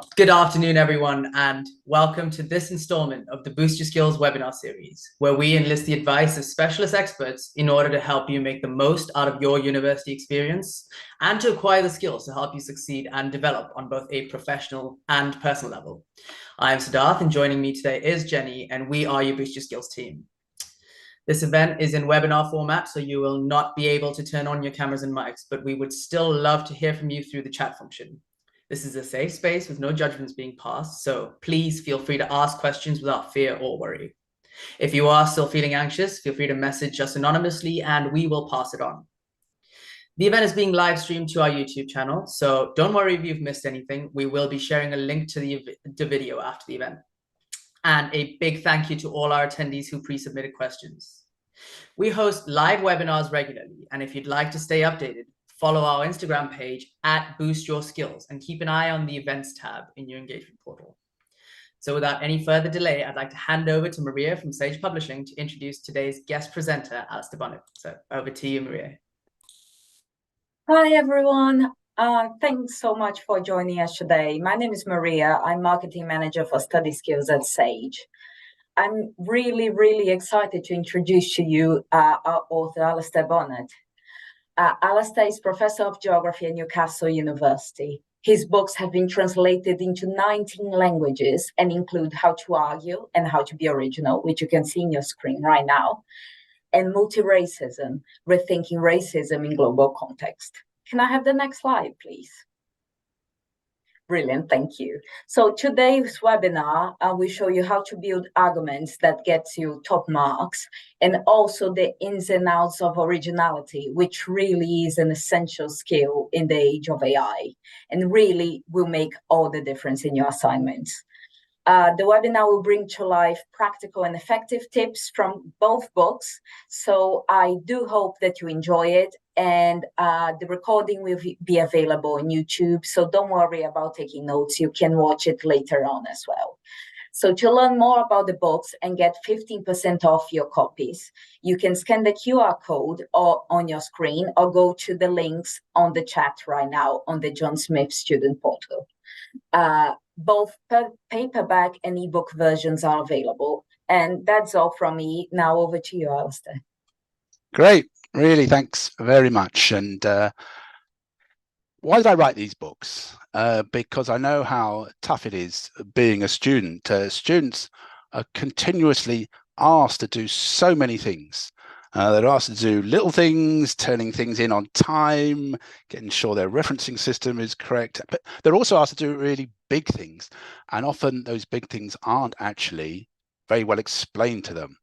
Well, good afternoon, everyone, and welcome to this installment of the Boost Your Skills webinar series, where we enlist the advice of specialist experts in order to help you make the most out of your university experience and to acquire the skills to help you succeed and develop on both a professional and personal level. I am Siddharth, and joining me today is Jenny, and we are your Boost Your Skills team. This event is in webinar format, so you will not be able to turn on your cameras and mics, but we would still love to hear from you through the chat function. This is a safe space with no judgments being passed, so please feel free to ask questions without fear or worry. If you are still feeling anxious, feel free to message us anonymously and we will pass it on. The event is being live streamed to our YouTube channel, so don't worry if you've missed anything. We will be sharing a link to the video after the event. And a big thank you to all our attendees who pre-submitted questions. We host live webinars regularly, and if you'd like to stay updated, follow our Instagram page at Boost Your Skills and keep an eye on the events tab in your engagement portal. So without any further delay, I'd like to hand over to Maria from Sage Publishing to introduce today's guest presenter, Alistair Bonnet. So over to you, Maria. Hi, everyone. Thanks so much for joining us today. My name is Maria. I'm Marketing Manager for Study Skills at Sage. I'm really excited to introduce to you our author, Alistair Bonnet. Alistair is Professor of Geography at Newcastle University. His books have been translated into 19 languages and include How to Argue and How to Be Original, which you can see in your screen right now, and Multi-Racism, Rethinking Racism in Global Context. Can I have the next slide, please? Brilliant, thank you. So today's webinar, we show you how to build arguments that get you top marks, and also the ins and outs of originality, which really is an essential skill in the age of AI, and really will make all the difference in your assignments. The webinar will bring to life practical and effective tips from both books. So I do hope that you enjoy it. And the recording will be available on YouTube. So don't worry about taking notes. You can watch it later on as well. So to learn more about the books and get 15% off your copies, you can scan the QR code on your screen or go to the links on the chat right now on the John Smith student portal. Both paperback and ebook versions are available. And that's all from me. Now over to you, Alistair. Great. Really, thanks very much. And why did I write these books? Because I know how tough it is being a student. Students are continuously asked to do so many things. They're asked to do little things, turning things in on time, getting sure their referencing system is correct. But they're also asked to do really big things. And often those big things aren't actually very well explained to them.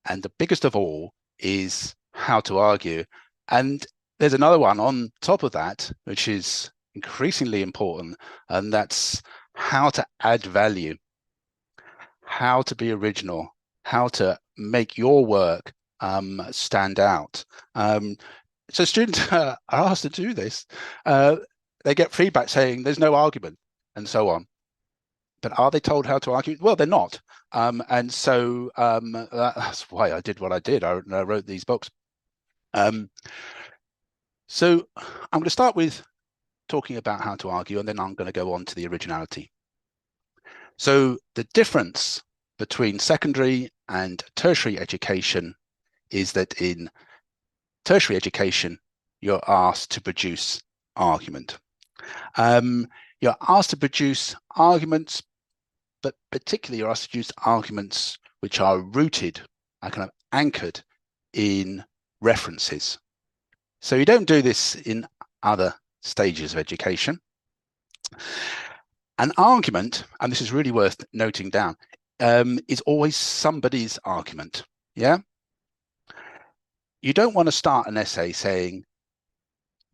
And the biggest of all is how to argue. And there's another one on top of that, which is increasingly important, and that's how to add value, how to be original, how to make your work stand out. So students are asked to do this. They get feedback saying there's no argument and so on. But are they told how to argue? Well, they're not. And so that's why I did what I did. I wrote these books. So I'm going to start with talking about how to argue, and then I'm going to go on to the originality. So the difference between secondary and tertiary education is that in tertiary education, you're asked to produce argument. You're asked to produce arguments, but particularly you're asked to produce arguments which are rooted, are kind of anchored in references. So you don't do this in other stages of education. An argument, and this is really worth noting down, is always somebody's argument. Yeah. You don't want to start an essay saying,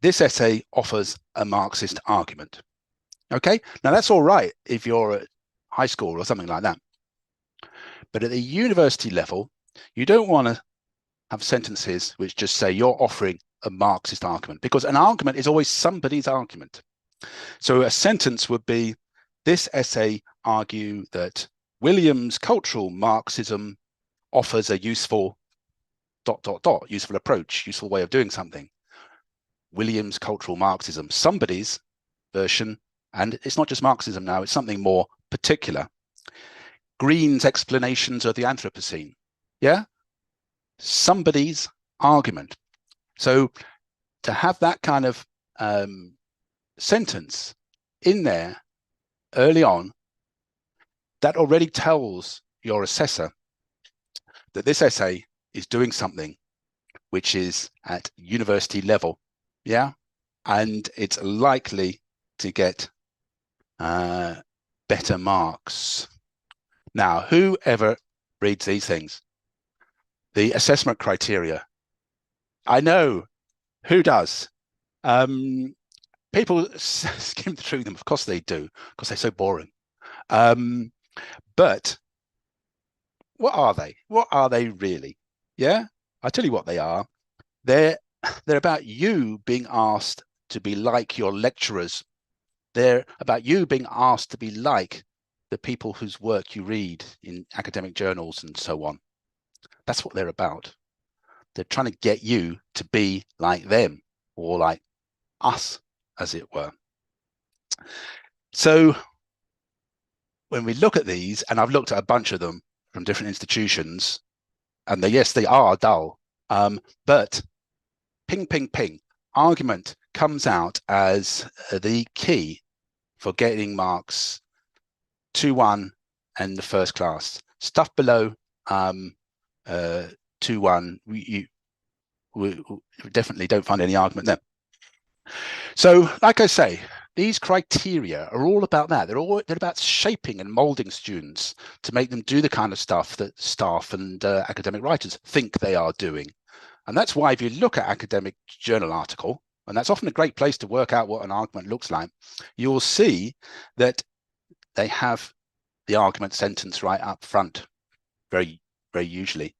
this essay offers a Marxist argument. Okay, now that's all right if you're at high school or something like that. But at the university level, you don't want to have sentences which just say you're offering a Marxist argument, because an argument is always somebody's argument. So a sentence would be, this essay argue that William's cultural Marxism offers a useful ... useful approach, useful way of doing something. William's cultural Marxism, somebody's version And it's not just Marxism now, it's something more particular. Green's explanations of the Anthropocene. Yeah, somebody's argument. So to have that kind of sentence in there early on, that already tells your assessor that this essay is doing something which is at university level. Yeah, and it's likely to get better marks. Now, whoever reads these things, the assessment criteria, I know who does. People skim through them, of course they do, because they're so boring. But what are they? What are they really? Yeah, I'll tell you what they are. They're about you being asked to be like your lecturers. They're about you being asked to be like the people whose work you read in academic journals and so on. That's what they're about. They're trying to get you to be like them, or like us, as it were. So when we look at these, and I've looked at a bunch of them from different institutions, and yes, they are dull, but ping, ping, ping, argument comes out as the key for getting marks 2-1 and the first class. Stuff below 2-1, we definitely don't find any argument there. So, like I say, these criteria are all about that. They're about shaping and molding students to make them do the kind of stuff that staff and academic writers think they are doing. And that's why if you look at academic journal article, and that's often a great place to work out what an argument looks like, you'll see that they have the argument sentence right up front, very, very usually.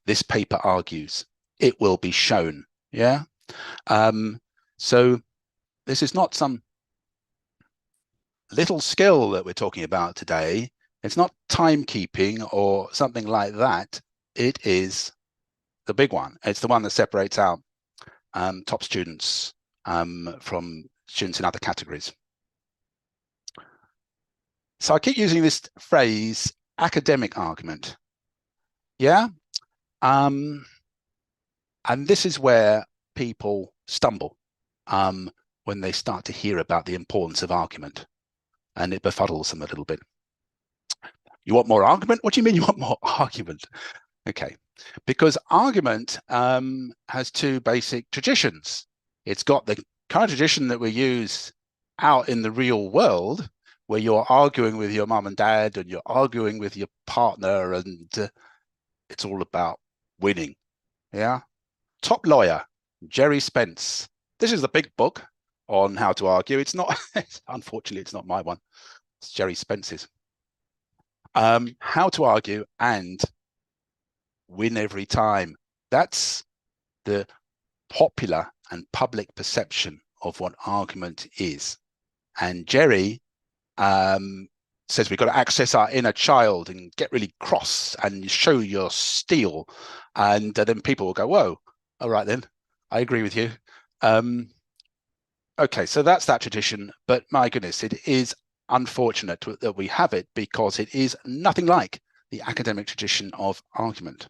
This paper argues, it will be shown. Yeah. So this is not some little skill that we're talking about today. It's not timekeeping or something like that. It is the big one. It's the one that separates out top students from students in other categories. So I keep using this phrase, academic argument. Yeah. And this is where people stumble when they start to hear about the importance of argument, and it befuddles them a little bit. You want more argument? What do you mean you want more argument? Okay, because argument has two basic traditions. It's got the kind of tradition that we use out in the real world, where you're arguing with your mum and dad and you're arguing with your partner, and it's all about winning. Yeah. Top Lawyer, Jerry Spence. This is the big book on how to argue. It's not, unfortunately, it's not my one. It's Jerry Spence's. How to argue and win every time. That's the popular and public perception of what argument is. And Jerry says we've got to access our inner child and get really cross and show your steel. And then people will go, whoa, all right then, I agree with you. Okay, so that's that tradition, but my goodness, it is unfortunate that we have it, because it is nothing like the academic tradition of argument.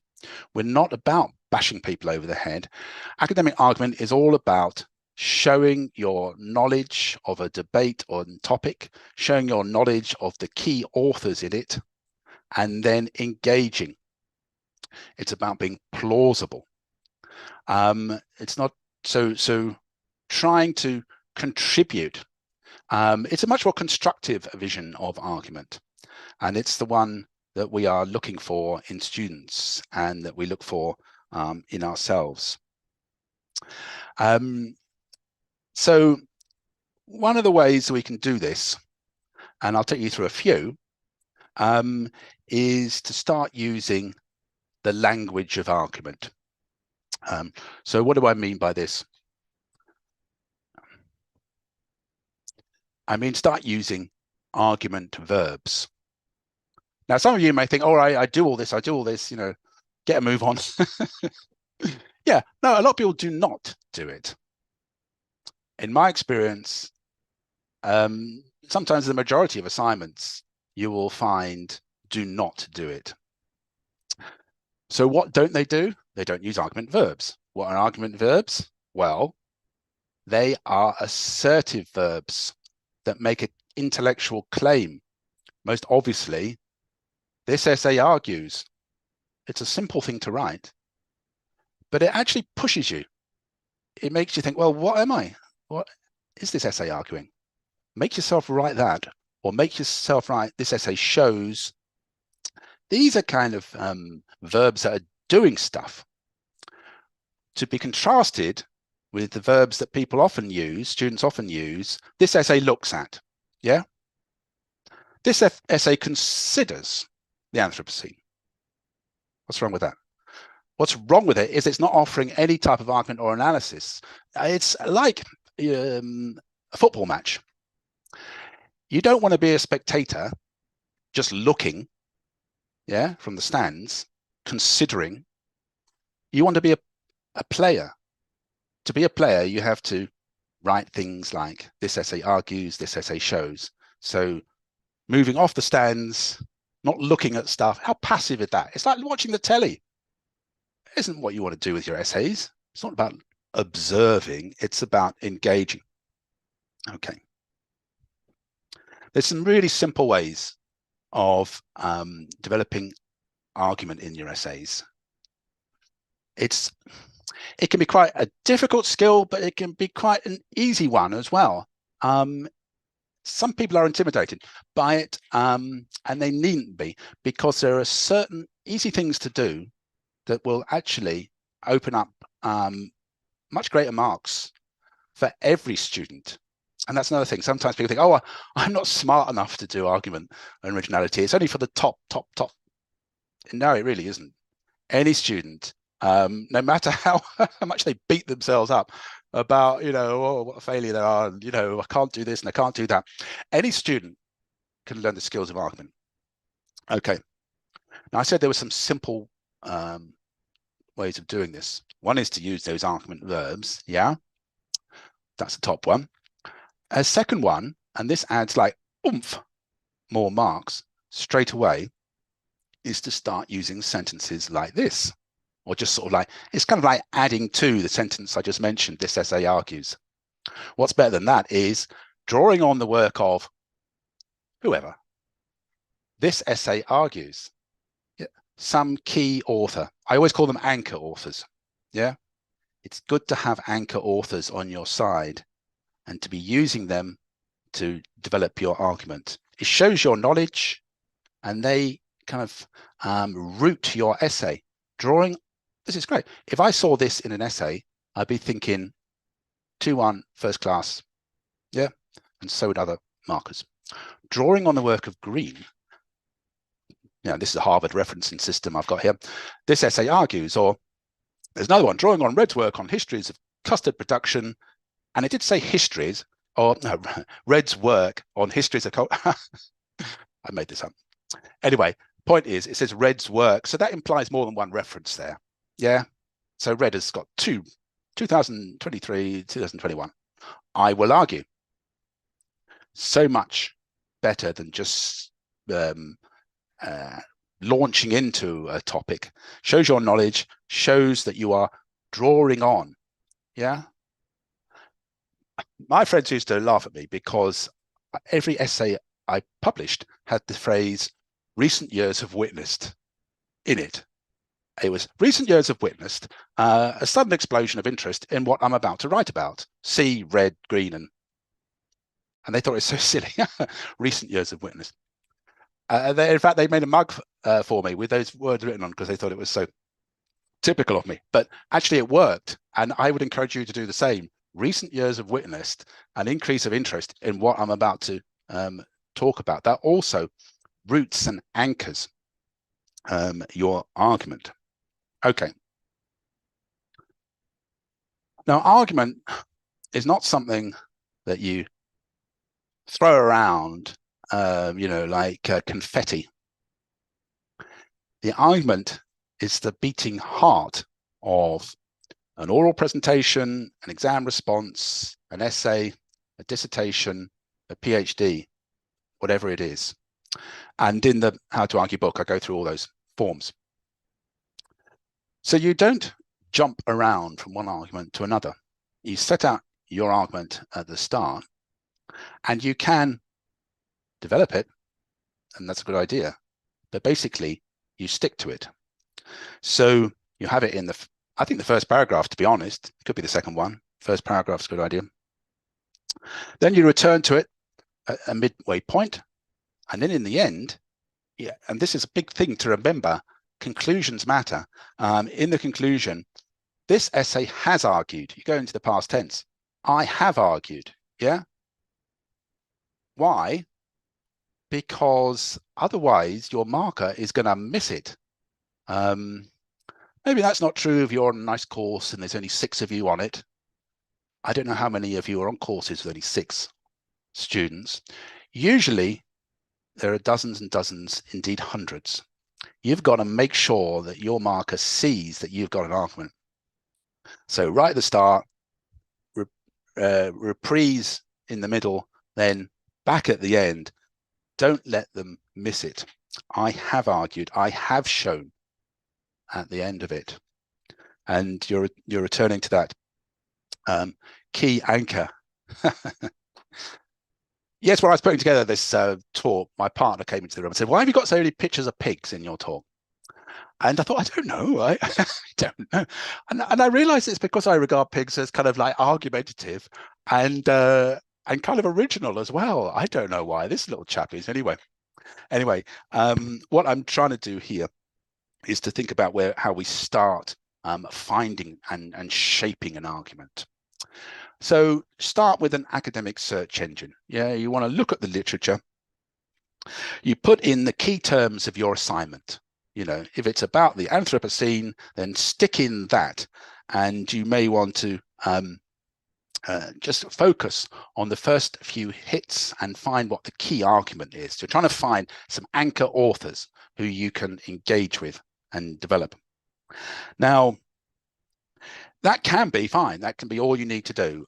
We're not about bashing people over the head. Academic argument is all about showing your knowledge of a debate or topic, showing your knowledge of the key authors in it, and then engaging. It's about being plausible. It's not so trying to contribute. It's a much more constructive vision of argument, and it's the one that we are looking for in students and that we look for in ourselves. So one of the ways we can do this, and I'll take you through a few, is to start using the language of argument. So what do I mean by this? I mean, start using argument verbs. Now, some of you may think, all right, I do all this, you know, get a move on. Yeah, no, a lot of people do not do it. In my experience, sometimes the majority of assignments you will find do not do it. So what don't they do? They don't use argument verbs. What are argument verbs? Well, they are assertive verbs that make an intellectual claim. Most obviously, this essay argues. It's a simple thing to write, but it actually pushes you. It makes you think, well, what am I? What is this essay arguing? Make yourself write that, or make yourself write this essay shows. These are kind of verbs that are doing stuff, to be contrasted with the verbs that people often use, students often use. This essay looks at, yeah? This essay considers the Anthropocene. What's wrong with that? What's wrong with it is it's not offering any type of argument or analysis. It's like a football match. You don't want to be a spectator just looking, yeah, from the stands, considering. You want to be a player. To be a player, you have to write things like this essay argues, this essay shows. So moving off the stands, not looking at stuff. How passive is that? It's like watching the telly. It isn't what you want to do with your essays. It's not about observing. It's about engaging. Okay. There's some really simple ways of developing argument in your essays. It can be quite a difficult skill, but it can be quite an easy one as well. Some people are intimidated by it, and they needn't be, because there are certain easy things to do that will actually open up much greater marks for every student. And that's another thing. Sometimes people think, oh, I'm not smart enough to do argument and originality. It's only for the top. No, it really isn't. Any student, no matter how much they beat themselves up about, oh, what a failure they are, I can't do this and I can't do that. Any student can learn the skills of argument. Okay. Now, I said there were some simple ways of doing this. One is to use those argument verbs. Yeah, that's the top one. A second one, and this adds like oomph, more marks straight away, is to start using sentences like this, or just sort of like, it's kind of like adding to the sentence I just mentioned, this essay argues. What's better than that is drawing on the work of whoever. This essay argues. Yeah. Some key author. I always call them anchor authors. Yeah. It's good to have anchor authors on your side and to be using them to develop your argument. It shows your knowledge, and they kind of root your essay. Drawing, this is great. If I saw this in an essay, I'd be thinking 2-1 first class. Yeah, and so would other markers. Drawing on the work of Green. This is a Harvard referencing system I've got here. This essay argues, or there's another one, drawing on Red's work on histories of custard production. And it did say histories, or no, Red's work on histories of I made this up. Anyway, point is, it says Red's work, so that implies more than one reference there. Yeah, so Red has got 2023, 2021. I will argue. So much better than just launching into a topic. Shows your knowledge, shows that you are drawing on. Yeah. My friends used to laugh at me because every essay I published had the phrase recent years have witnessed in it. It was recent years have witnessed a sudden explosion of interest in what I'm about to write about. See red, green, and they thought it was so silly. Recent years have witnessed. In fact, they made a mug for me with those words written on because they thought it was so typical of me. But actually it worked. And I would encourage you to do the same. Recent years have witnessed an increase of interest in what I'm about to talk about. That also roots and anchors your argument. Okay. Now, argument is not something that you throw around, like confetti. The argument is the beating heart of an oral presentation, an exam response, an essay, a dissertation, a PhD, whatever it is. And in the How to Argue book, I go through all those forms. So you don't jump around from one argument to another. You set out your argument at the start, and you can develop it, and that's a good idea. But basically, you stick to it. So you have it in the, I think the first paragraph, to be honest, it could be the second one. First paragraph's a good idea. Then you return to it at a midway point, and then in the end, yeah, and this is a big thing to remember, conclusions matter. In the conclusion, this essay has argued. You go into the past tense. I have argued, yeah? Why? Because otherwise your marker is going to miss it. Maybe that's not true if you're on a nice course and there's only 6 of you on it. I don't know how many of you are on courses with only 6 students. Usually there are dozens and dozens, indeed hundreds. You've got to make sure that your marker sees that you've got an argument. So right at the start, reprise in the middle, then back at the end. Don't let them miss it. I have argued, I have shown at the end of it. And you're returning to that key anchor. Yes, when I was putting together this talk, my partner came into the room and said, "Why have you got so many pictures of pigs in your talk?" And I thought, I don't know. I don't know. And I realized it's because I regard pigs as kind of like argumentative and kind of original as well. I don't know why. This little chap is anyway. What I'm trying to do here is to think about how we start finding and shaping an argument. So start with an academic search engine. Yeah, you want to look at the literature. You put in the key terms of your assignment. You know, if it's about the Anthropocene, then stick in that. And you may want to just focus on the first few hits and find what the key argument is. So trying to find some anchor authors who you can engage with and develop. Now, that can be fine. That can be all you need to do.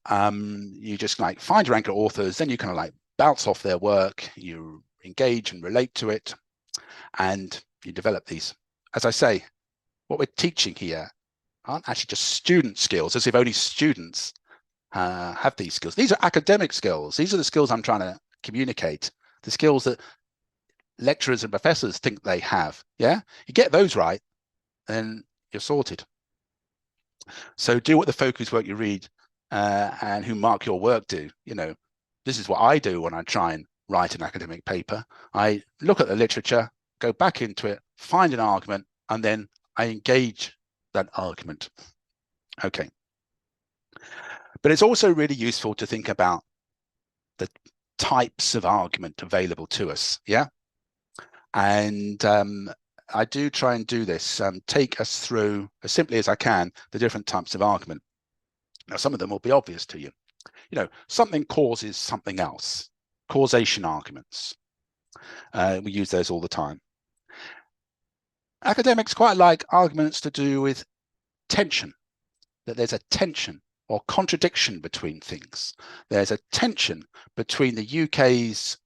You just like find your anchor authors, then you kind of like bounce off their work, you engage and relate to it, and you develop these. As I say, what we're teaching here aren't actually just student skills, as if only students have these skills. These are academic skills. These are the skills I'm trying to communicate, the skills that lecturers and professors think they have. Yeah, you get those right, then you're sorted. So do what the focus work you read and who mark your work do. You know, this is what I do when I try and write an academic paper. I look at the literature, go back into it, find an argument, and then I engage that argument. Okay. But it's also really useful to think about the types of argument available to us. Yeah. And I do try and do this, take us through as simply as I can the different types of argument. Now, some of them will be obvious to you. You know, something causes something else, causation arguments. We use those all the time. Academics quite like arguments to do with tension, that there's a tension or contradiction between things. There's a tension between the UK's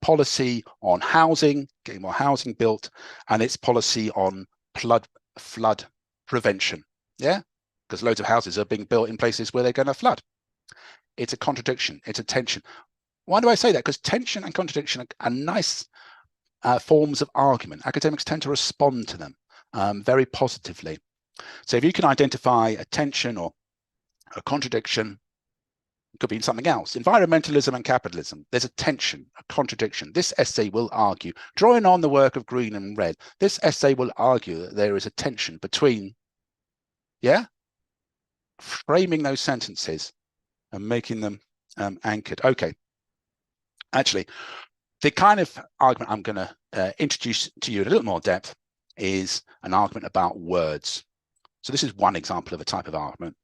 policy on housing, getting more housing built, and its policy on flood prevention. Yeah, because loads of houses are being built in places where they're going to flood. It's a contradiction. It's a tension. Why do I say that? Because tension and contradiction are nice forms of argument. Academics tend to respond to them very positively. So if you can identify a tension or a contradiction, it could be something else. Environmentalism and capitalism. There's a tension, a contradiction. This essay will argue, drawing on the work of Green and Red, this essay will argue that there is a tension between, yeah, framing those sentences and making them anchored. Okay. Actually, the kind of argument I'm going to introduce to you in a little more depth is an argument about words. So this is one example of a type of argument.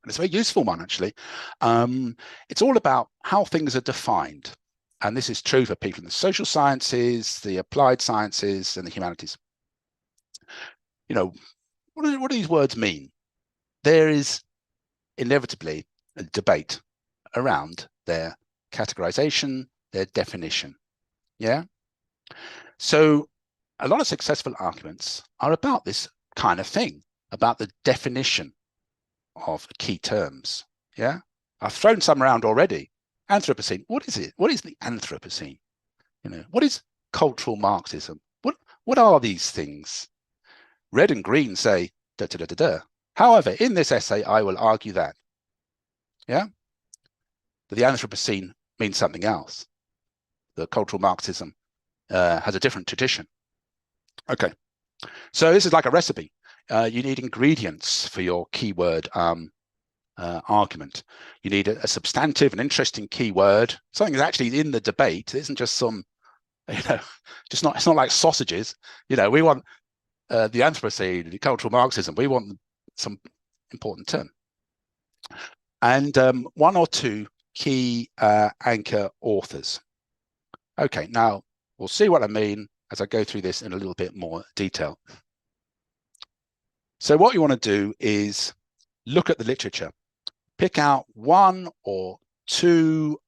And it's a very useful one, actually. It's all about how things are defined. And this is true for people in the social sciences, the applied sciences, and the humanities. You know, what do these words mean? There is inevitably a debate around their categorization, their definition. Yeah. So a lot of successful arguments are about this kind of thing, about the definition of key terms. Yeah. I've thrown some around already. Anthropocene. What is it? What is the Anthropocene? You know, what is cultural Marxism? What are these things? Red and green say da da da da da. However, in this essay, I will argue that, yeah, that the Anthropocene means something else. The cultural Marxism has a different tradition. Okay, so this is like a recipe. You need ingredients for your keyword argument. You need a substantive and interesting keyword, something that's actually in the debate. It isn't just some, you know, it's not like sausages. You know, we want the Anthropocene, the cultural Marxism. We want some important term, and one or two key anchor authors. Okay, now we'll see what I mean as I go through this in a little bit more detail. So what you want to do is look at the literature, pick out one or two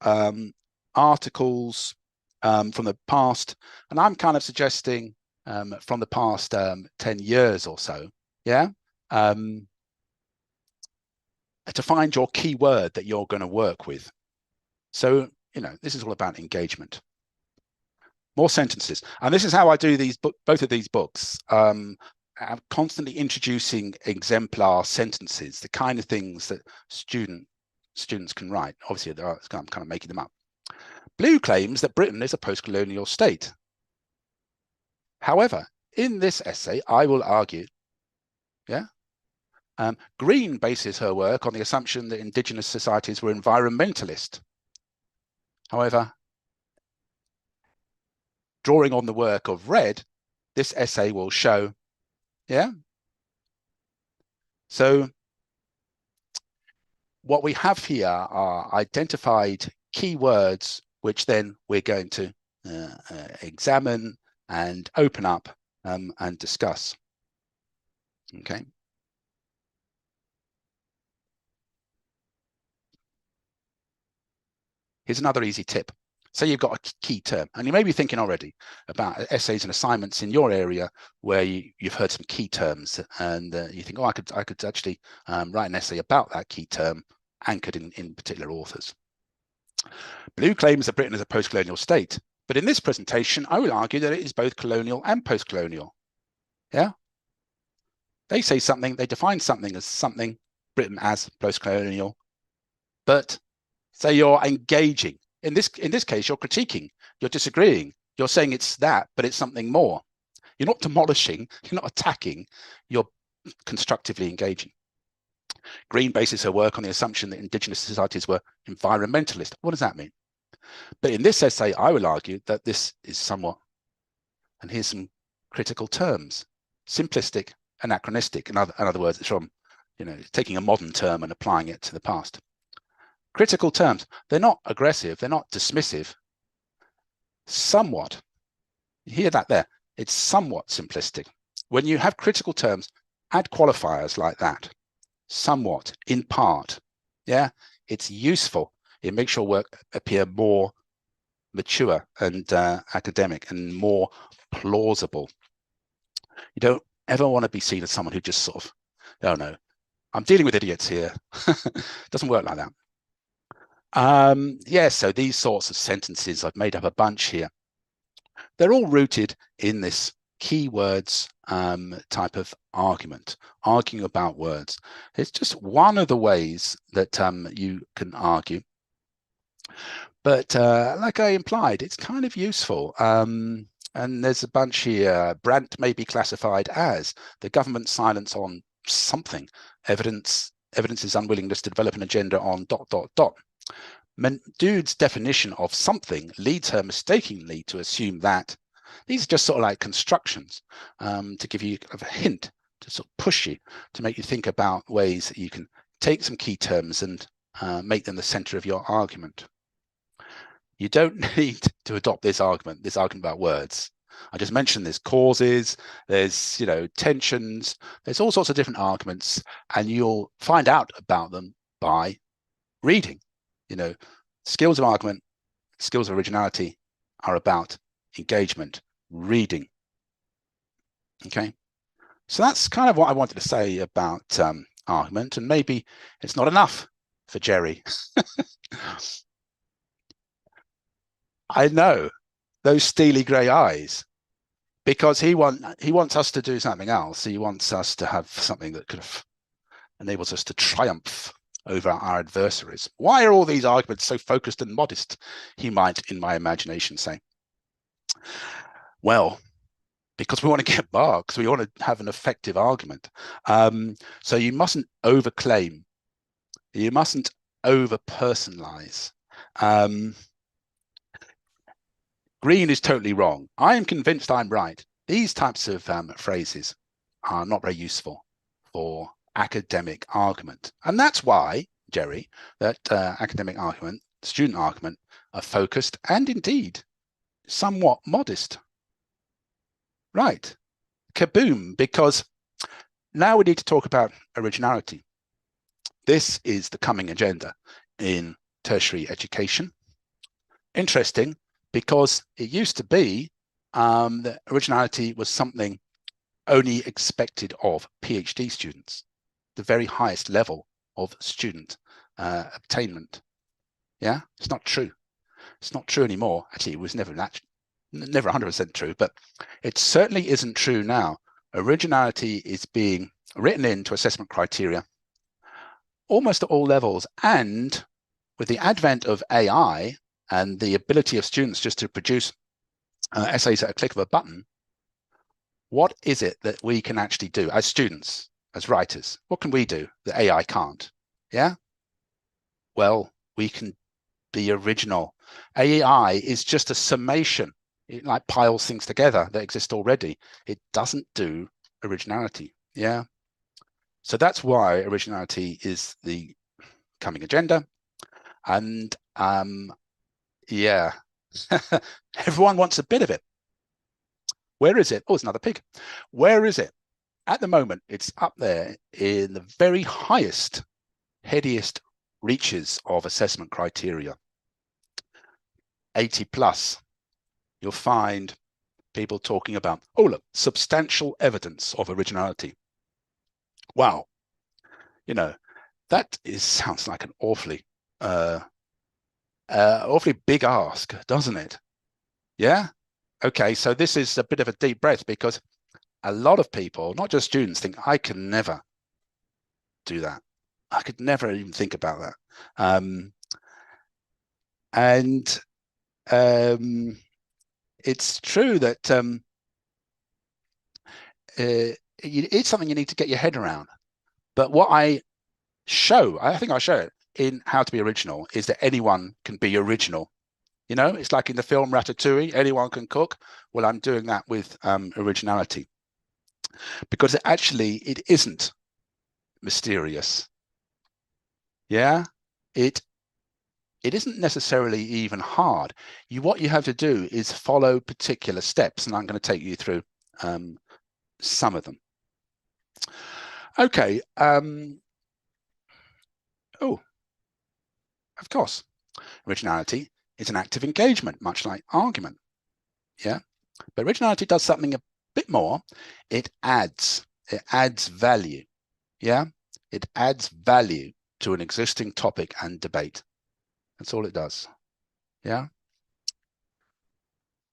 articles from the past, and I'm kind of suggesting from the past 10 years or so, yeah, to find your key word that you're going to work with. So, you know, this is all about engagement. More sentences. And this is how I do these both of these books. I'm constantly introducing exemplar sentences, the kind of things that students can write. Obviously, I'm kind of making them up. Blue claims that Britain is a post-colonial state. However, in this essay, I will argue, yeah, Green bases her work on the assumption that indigenous societies were environmentalist. However, drawing on the work of Red, this essay will show, yeah. So what we have here are identified keywords, which then we're going to examine and open up and discuss. Okay. Here's another easy tip. Say you've got a key term, and you may be thinking already about essays and assignments in your area where you've heard some key terms, and you think, oh, I could actually write an essay about that key term anchored in particular authors. Blue claims that Britain is a post-colonial state, but in this presentation, I will argue that it is both colonial and post-colonial. Yeah, they say something, they define something as something, Britain as post-colonial, but say you're engaging. In this case, you're critiquing, you're disagreeing, you're saying it's that, but it's something more. You're not demolishing, you're not attacking, you're constructively engaging. Green bases her work on the assumption that indigenous societies were environmentalist. What does that mean? But in this essay, I will argue that this is somewhat, and here's some critical terms, simplistic, anachronistic. In other words, it's from, you know, taking a modern term and applying it to the past. Critical terms, they're not aggressive, they're not dismissive. Somewhat, you hear that there, it's somewhat simplistic. When you have critical terms, add qualifiers like that. Somewhat, in part, yeah, it's useful. It makes your work appear more mature and academic and more plausible. You don't ever want to be seen as someone who just sort of, oh no, I'm dealing with idiots here. Doesn't work like that. Yeah, so these sorts of sentences, I've made up a bunch here. They're all rooted in this keywords type of argument, arguing about words. It's just one of the ways that you can argue. But like I implied, it's kind of useful. And there's a bunch here. Brandt may be classified as the government's silence on something. Evidence is unwillingness to develop an agenda on ... Dude's definition of something leads her mistakenly to assume that. These are just sort of like constructions to give you kind of a hint, to sort of push you, to make you think about ways that you can take some key terms and make them the center of your argument. You don't need to adopt this argument about words. I just mentioned there's causes, there's, you know, tensions, there's all sorts of different arguments, and you'll find out about them by reading. You know, skills of argument skills of originality are about engagement, reading. Okay, so that's kind of what I wanted to say about argument, and maybe it's not enough for Jerry. I know those steely grey eyes, because he wants us to do something else. He wants us to have something that kind of enables us to triumph over our adversaries. Why are all these arguments so focused and modest? He might, in my imagination, say. Well, because we want to get marks, we want to have an effective argument. So you mustn't overclaim. You mustn't over-personalize. Green is totally wrong. I am convinced I'm right. These types of phrases are not very useful for academic argument. And that's why, Jerry, that academic argument, student argument, are focused and indeed somewhat modest. Right. Kaboom, because now we need to talk about originality. This is the coming agenda in tertiary education. Interesting, because it used to be that originality was something only expected of PhD students, the very highest level of student attainment. Yeah, it's not true. It's not true anymore. Actually, it was never 100% true, but it certainly isn't true now. Originality is being written into assessment criteria almost at all levels, and with the advent of AI and the ability of students just to produce essays at a click of a button, what is it that we can actually do as students, as writers? What can we do that AI can't? Yeah? Well, we can be original. AI is just a summation. It like piles things together that exist already. It doesn't do originality. Yeah. So that's why originality is the coming agenda. And yeah, everyone wants a bit of it. Where is it? Oh, it's another pig. Where is it? At the moment, it's up there in the very highest, headiest reaches of assessment criteria. 80 plus. You'll find people talking about, oh, look, substantial evidence of originality. Wow. You know, that sounds like an awfully big ask, doesn't it? Yeah. Okay, so this is a bit of a deep breath, because a lot of people, not just students, think I can never do that. I could never even think about that. It's true that it's something you need to get your head around. But what I think I show it in How to Be Original, is that anyone can be original. You know, it's like in the film Ratatouille, anyone can cook. Well, I'm doing that with originality, because it isn't mysterious. Yeah, it isn't necessarily even hard. What you have to do is follow particular steps, and I'm going to take you through some of them. Okay. Oh, of course, originality is an active engagement, much like argument. Yeah, but originality does something a bit more. It adds value. Yeah, it adds value to an existing topic and debate. That's all it does. Yeah.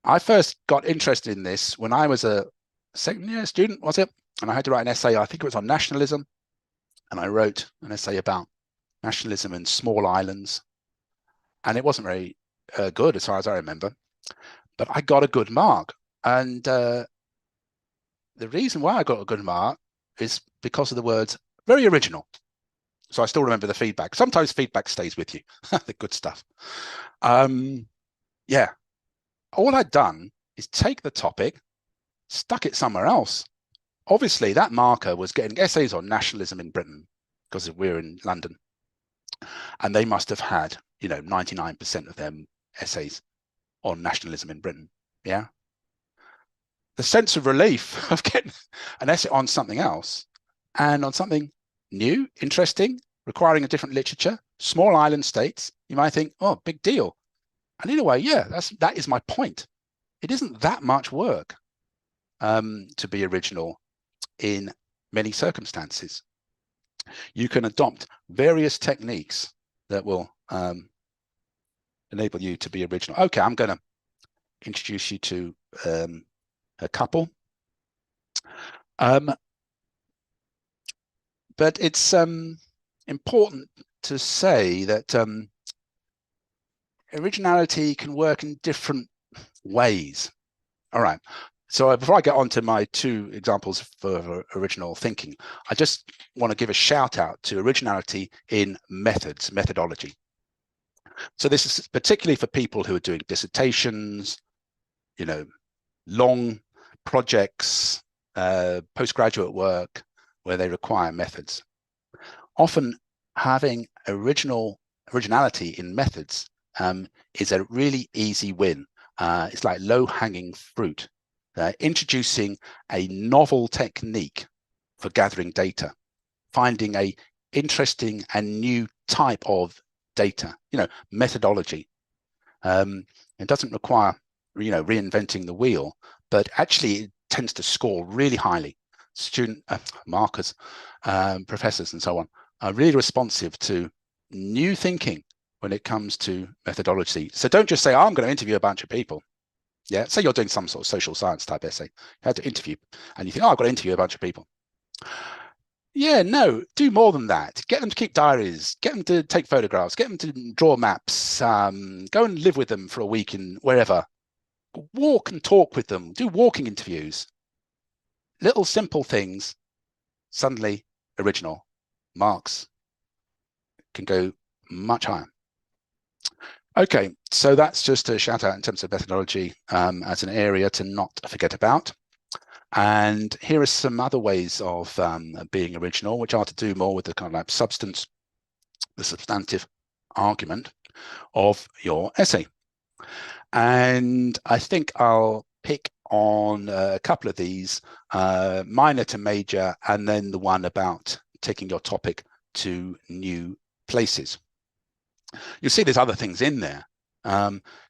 I first got interested in this when I was a second year student, was it? And I had to write an essay, I think it was on nationalism. And I wrote an essay about nationalism in small islands. And it wasn't very good as far as I remember, but I got a good mark. And the reason why I got a good mark is because of the words very original. So I still remember the feedback. Sometimes feedback stays with you, the good stuff. Yeah, all I'd done is take the topic, stuck it somewhere else. Obviously, that marker was getting essays on nationalism in Britain, because we're in London. And they must have had, 99% of them essays on nationalism in Britain. Yeah. The sense of relief of getting an essay on something else and on something new, interesting, requiring a different literature, small island states, you might think, oh, big deal. And in a way, yeah, that is my point. It isn't that much work to be original in many circumstances. You can adopt various techniques that will enable you to be original. Okay, I'm going to introduce you to a couple. But it's important to say that originality can work in different ways. All right. So before I get on to my two examples for original thinking, I just want to give a shout out to originality in methodology. So this is particularly for people who are doing dissertations, long projects, postgraduate work where they require methods. Often having originality in methods is a really easy win. It's like low-hanging fruit. Introducing a novel technique for gathering data, finding a interesting and new type of data, methodology. It doesn't require, reinventing the wheel, but actually it tends to score really highly. Markers, professors and so on are really responsive to new thinking when it comes to methodology. So don't just say, oh, I'm going to interview a bunch of people. Yeah, say you're doing some sort of social science type essay. You had to interview and you think, oh, I've got to interview a bunch of people. Yeah, no, do more than that. Get them to keep diaries, get them to take photographs, get them to draw maps, go and live with them for a week in wherever. Walk and talk with them, do walking interviews. Little simple things, suddenly original. Marks can go much higher. Okay, so that's just a shout out in terms of methodology as an area to not forget about. And here are some other ways of being original, which are to do more with the kind of like substance, the substantive argument of your essay. And I think I'll pick on a couple of these, minor to major, and then the one about taking your topic to new places. You'll see there's other things in there.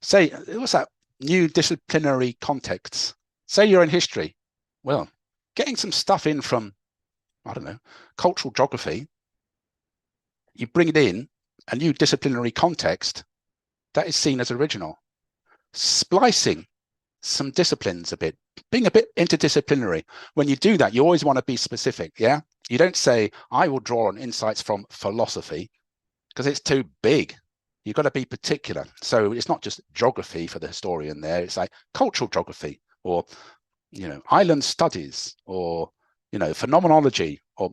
Say, what's that? New disciplinary contexts. Say you're in history. Well, getting some stuff in from, I don't know, cultural geography, you bring it in, a new disciplinary context, that is seen as original. Splicing some disciplines a bit, being a bit interdisciplinary. When you do that, you always want to be specific, yeah? You don't say, I will draw on insights from philosophy, because it's too big. You've got to be particular. So it's not just geography for the historian there. It's like cultural geography or, island studies or, phenomenology or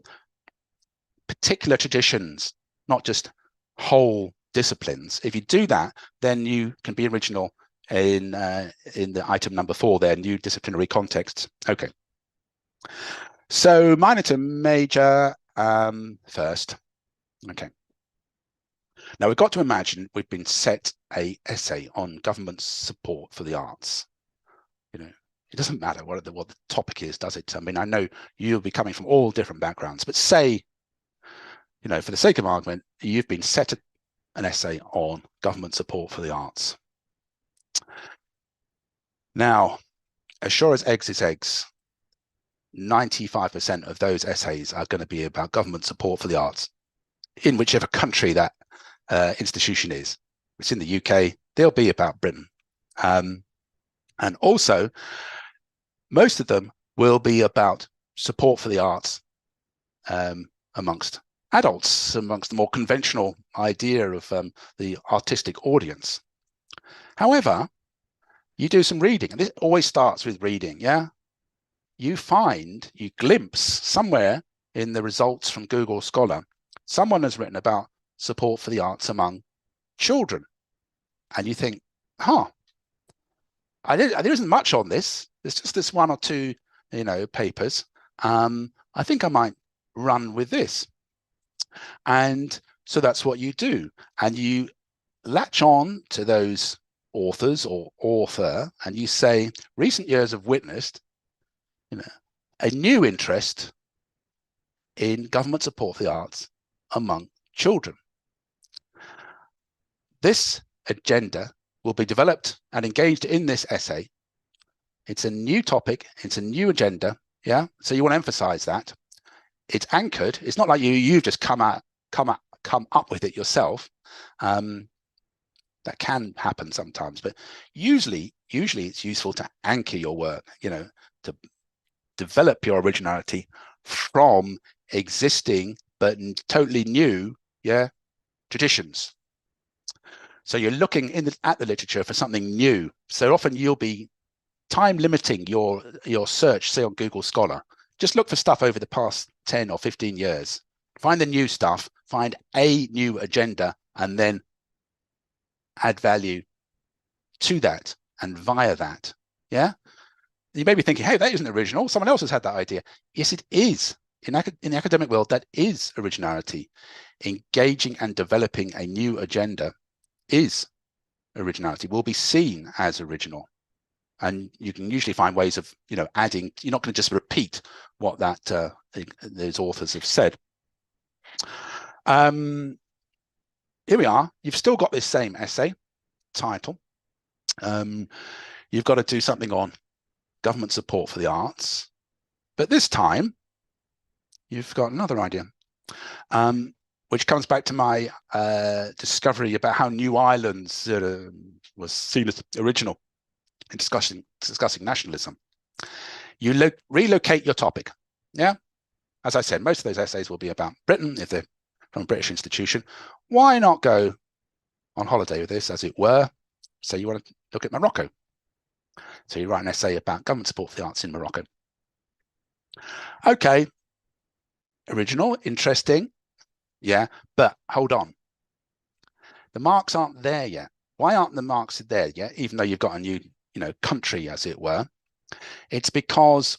particular traditions, not just whole disciplines. If you do that, then you can be original in the item number 4 there, new disciplinary contexts. Okay. So minor to major first. Okay. Now we've got to imagine we've been set an essay on government support for the arts. It doesn't matter what the topic is, does it? I mean, I know you'll be coming from all different backgrounds, but say, for the sake of argument, you've been set an essay on government support for the arts. Now, as sure as eggs is eggs, 95% of those essays are going to be about government support for the arts in whichever country that institution is. It's in the UK, they'll be about Britain. And also, most of them will be about support for the arts amongst adults, amongst the more conventional idea of the artistic audience. However, you do some reading, and this always starts with reading, yeah? You glimpse somewhere in the results from Google Scholar, someone has written about support for the arts among children. And you think, there isn't much on this. There's just this one or two, papers. I think I might run with this. And so that's what you do. And you latch on to those authors or author, and you say, recent years have witnessed, a new interest in government support for the arts among children. This agenda will be developed and engaged in this essay. It's a new topic, it's a new agenda, yeah? So you want to emphasize that. It's anchored. It's not like you've just come up with it yourself. That can happen sometimes, but usually it's useful to anchor your work, you know, to develop your originality from existing but totally new, yeah, traditions. So you're looking at the literature for something new. So often you'll be time limiting your search, say on Google Scholar. Just look for stuff over the past 10 or 15 years. Find the new stuff, find a new agenda, and then add value to that and via that. Yeah. You may be thinking, hey, that isn't original. Someone else has had that idea. Yes, it is. In the academic world, that is originality. Engaging and developing a new agenda is originality, will be seen as original. And you can usually find ways of, you know, adding. You're not going to just repeat what that those authors have said. Here we are. You've still got this same essay title. You've got to do something on government support for the arts, but this time you've got another idea, which comes back to my discovery about how New Ireland's was seen as original in discussing nationalism. You relocate your topic. Yeah, as I said, most of those essays will be about Britain if they're from a British institution. Why not go on holiday with this, as it were? So you want to look at Morocco. So you write an essay about government support for the arts in Morocco. Okay, original, interesting, yeah, but hold on. The marks aren't there yet. Why aren't the marks there yet, even though you've got a new, you know, country, as it were? It's because,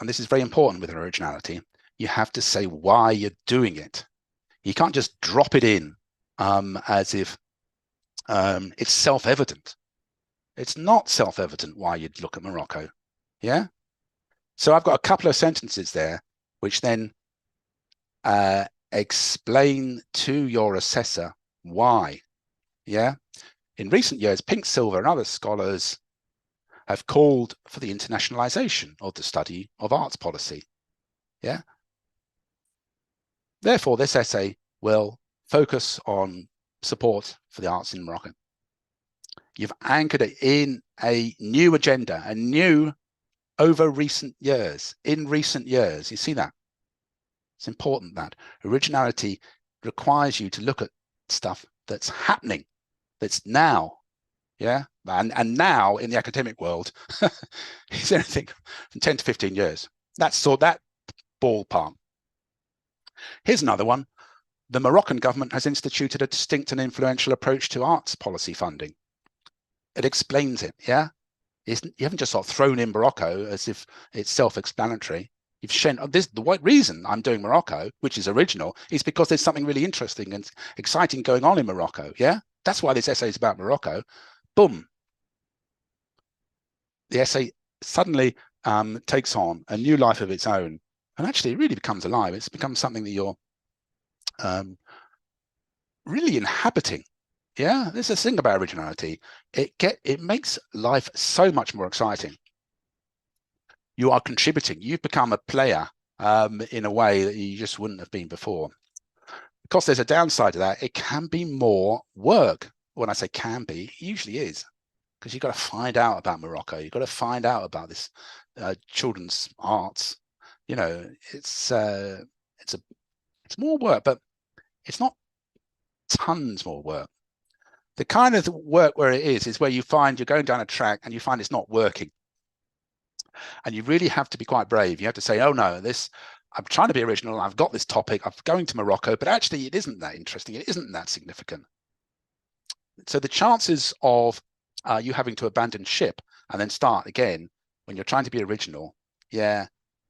and this is very important with originality, you have to say why you're doing it. You can't just drop it in as if it's self-evident. It's not self-evident why you'd look at Morocco. Yeah. So I've got a couple of sentences there which then explain to your assessor why. Yeah. In recent years, Pink, Silver and other scholars have called for the internationalization of the study of arts policy. Yeah. Therefore, this essay will focus on support for the arts in Morocco. You've anchored it in a new agenda, a new over recent years, in recent years. You see that? It's important that originality requires you to look at stuff that's happening, that's now. Yeah. And now in the academic world is anything from 10 to 15 years. That's sort that ballpark. Here's another one. The Moroccan government has instituted a distinct and influential approach to arts policy funding. It explains it, yeah? You haven't just sort of thrown in Morocco as if it's self-explanatory. You've shown the reason I'm doing Morocco, which is original, is because there's something really interesting and exciting going on in Morocco, yeah? That's why this essay is about Morocco. Boom. The essay suddenly takes on a new life of its own. And actually, it really becomes alive. It's become something that you're really inhabiting. Yeah, there's a thing about originality. It makes life so much more exciting. You are contributing. You've become a player in a way that you just wouldn't have been before. Because there's a downside to that. It can be more work. When I say can be, it usually is, because you've got to find out about Morocco. You've got to find out about this children's arts. You know, it's more work, but it's not tons more work. The kind of work where it is where you find you're going down a track and you find it's not working. And you really have to be quite brave. You have to say, oh no, I'm trying to be original. I've got this topic. I'm going to Morocco, but actually it isn't that interesting. It isn't that significant. So the chances of you having to abandon ship and then start again when you're trying to be original, yeah,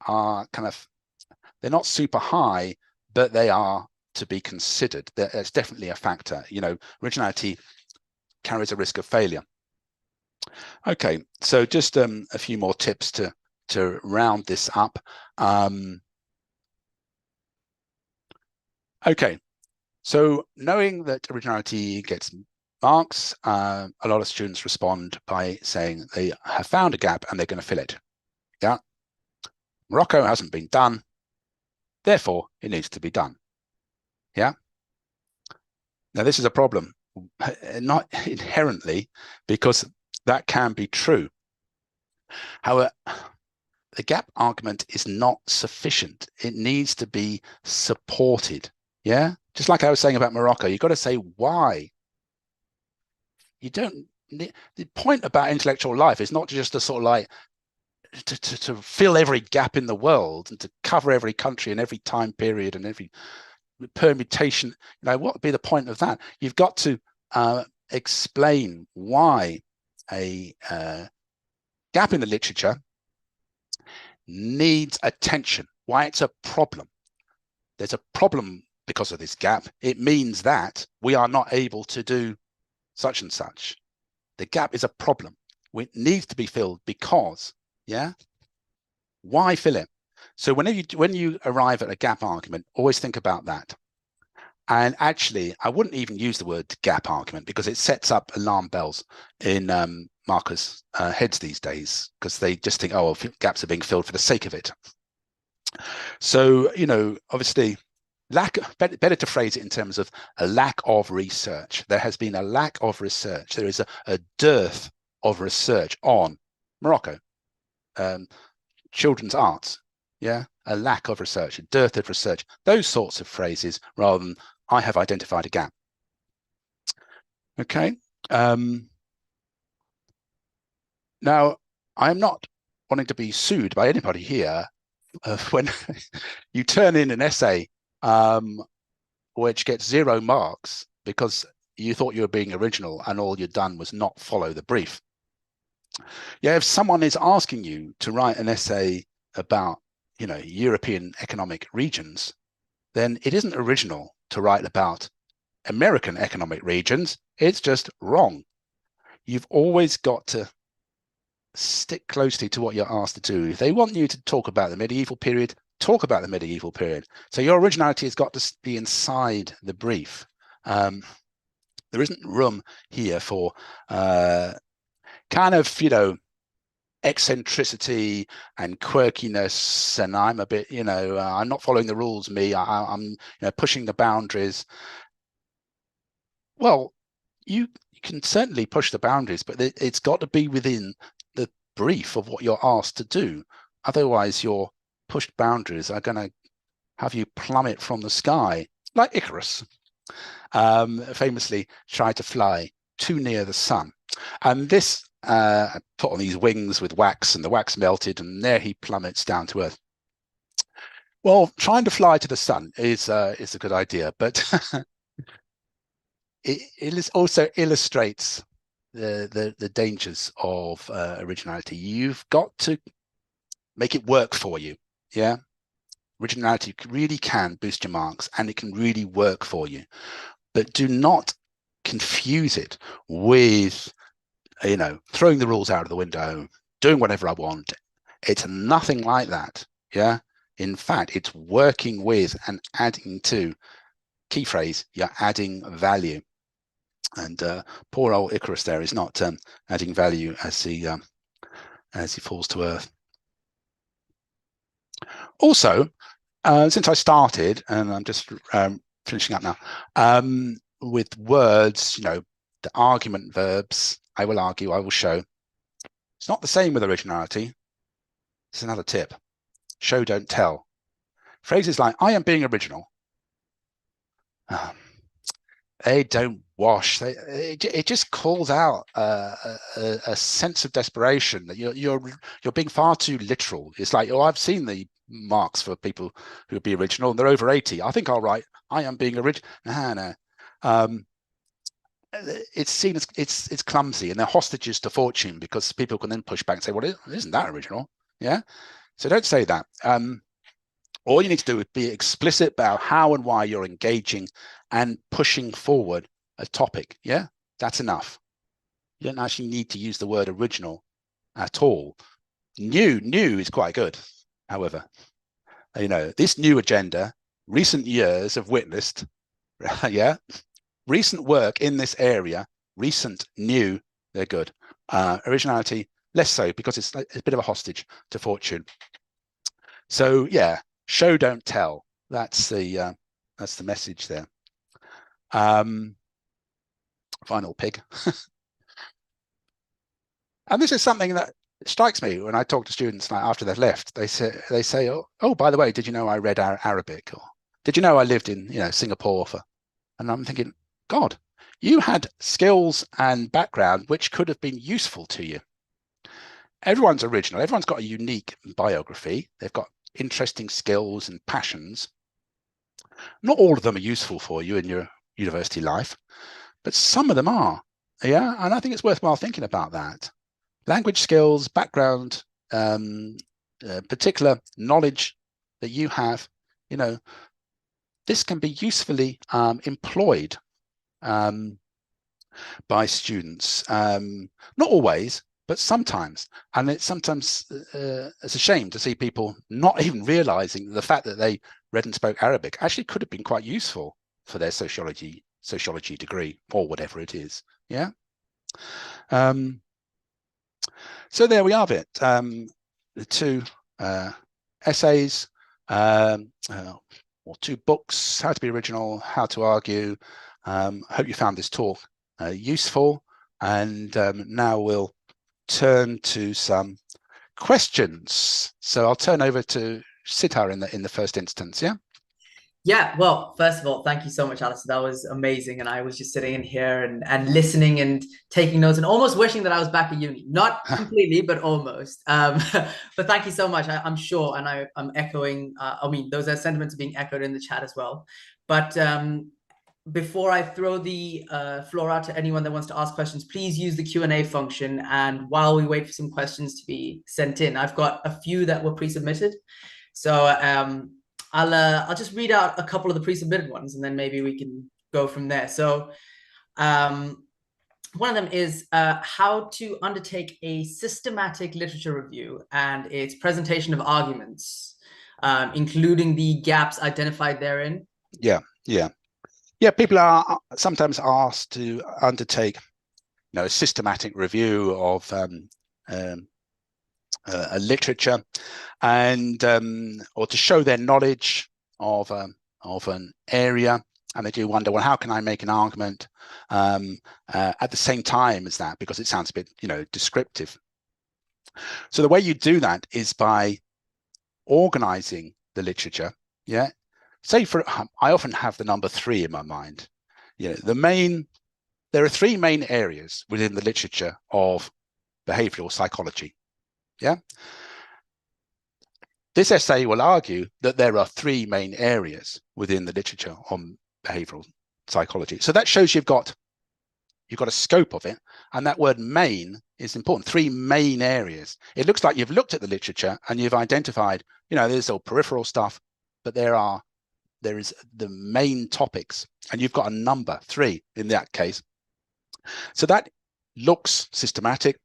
are they're not super high, but they are to be considered. It's definitely a factor. You know, originality carries a risk of failure. Okay, so just a few more tips to round this up. Okay, so knowing that originality gets marks, a lot of students respond by saying they have found a gap and they're going to fill it. Yeah. Morocco hasn't been done, therefore it needs to be done. Yeah. Now this is a problem, not inherently, because that can be true. However, the gap argument is not sufficient. It needs to be supported. Yeah. Just like I was saying about Morocco, you've got to say why. You don't, the point about intellectual life is not just to sort of like to fill every gap in the world and to cover every country and every time period and every permutation. You know, what would be the point of that? You've got to explain why a gap in the literature needs attention, why it's a problem. There's a problem because of this gap. It means that we are not able to do such and such. The gap is a problem. It needs to be filled because, yeah, why fill it? So when you arrive at a gap argument, always think about that. And actually, I wouldn't even use the word gap argument because it sets up alarm bells in markers' heads these days, because they just think, oh, well, gaps are being filled for the sake of it. So, you know, obviously, better to phrase it in terms of a lack of research. There has been a lack of research. There is a dearth of research on Morocco, children's arts. Yeah, a lack of research, a dearth of research, those sorts of phrases, rather than I have identified a gap. Okay. Now, I'm not wanting to be sued by anybody here when you turn in an essay which gets 0 marks because you thought you were being original and all you'd done was not follow the brief. Yeah, if someone is asking you to write an essay about, you know, European economic regions, then it isn't original to write about American economic regions. It's just wrong. You've always got to stick closely to what you're asked to do. If they want you to talk about the medieval period, talk about the medieval period. So your originality has got to be inside the brief. There isn't room here for kind of, you know, eccentricity and quirkiness, and I'm a bit, you know, I'm not following the rules, I'm you know, pushing the boundaries. Well, you can certainly push the boundaries, but it's got to be within the brief of what you're asked to do. Otherwise, your pushed boundaries are going to have you plummet from the sky, like Icarus famously tried to fly too near the sun. And this put on these wings with wax, and the wax melted, and there he plummets down to earth. Well, trying to fly to the sun is a good idea, but it also illustrates the dangers of originality. You've got to make it work for you. Yeah, originality really can boost your marks, and it can really work for you. But do not confuse it with, you know, throwing the rules out of the window, doing whatever I want. It's nothing like that. Yeah. In fact, it's working with and adding to, key phrase, you're adding value. And poor old Icarus there is not adding value as he falls to earth. Also, since I started, and I'm just finishing up now, with words, you know, the argument verbs, I will argue, I will show. It's not the same with originality. It's another tip. Show, don't tell. Phrases like, I am being original. They don't wash. It just calls out a sense of desperation that you're being far too literal. It's like, oh, I've seen the marks for people who would be original, and they're over 80. I think I'll write, I am being original. No. It's seen as it's clumsy, and they're hostages to fortune, because people can then push back and say, well, isn't that original? Yeah. So don't say that. All you need to do is be explicit about how and why you're engaging and pushing forward a topic. Yeah, that's enough. You don't actually need to use the word original at all. New is quite good. However, you know, this new agenda, recent years have witnessed, yeah, recent work in this area recent, new, they're good. Originality, less so, because it's a bit of a hostage to fortune. So yeah, show, don't tell. That's the message there. Final pig. And this is something that strikes me when I talk to students after they've left. They say, oh, by the way, did you know I read Arabic? Or did you know I lived in Singapore for? And I'm thinking, God, you had skills and background which could have been useful to you. Everyone's original. Everyone's got a unique biography. They've got interesting skills and passions. Not all of them are useful for you in your university life, but some of them are. Yeah, and I think it's worthwhile thinking about that. Language skills, background, particular knowledge that you have, this can be usefully employed by students. Not always, but sometimes. And it's sometimes it's a shame to see people not even realizing the fact that they read and spoke Arabic actually could have been quite useful for their sociology degree or whatever it is. Yeah. So there we have it. The two essays, or two books, How to Be Original, How to Argue. Hope you found this talk useful. And now we'll turn to some questions. So I'll turn over to Sitar in the first instance. Yeah. Yeah, well, first of all, thank you so much, Alistair. That was amazing. And I was just sitting in here and listening and taking notes and almost wishing that I was back at uni. Not completely, but almost. But thank you so much. I'm sure, and I'm echoing, those are sentiments being echoed in the chat as well. But before I throw the floor out to anyone that wants to ask questions, please use the Q&A function. And while we wait for some questions to be sent in, I've got a few that were pre-submitted. So I'll just read out a couple of the pre-submitted ones, and then maybe we can go from there. So one of them is how to undertake a systematic literature review and its presentation of arguments, including the gaps identified therein. Yeah. People are sometimes asked to undertake, a systematic review of a literature, and or to show their knowledge of an area, and they do wonder, well, how can I make an argument at the same time as that, because it sounds a bit descriptive. So the way you do that is by organizing the literature. Yeah, I often have the number 3 in my mind. There are 3 main areas within the literature of behavioral psychology. Yeah. This essay will argue that there are 3 main areas within the literature on behavioral psychology. So that shows you've got a scope of it, and that word main is important. 3 main areas. It looks like you've looked at the literature and you've identified, there's all peripheral stuff, but there is the main topics, and you've got a number 3 in that case. So that looks systematic.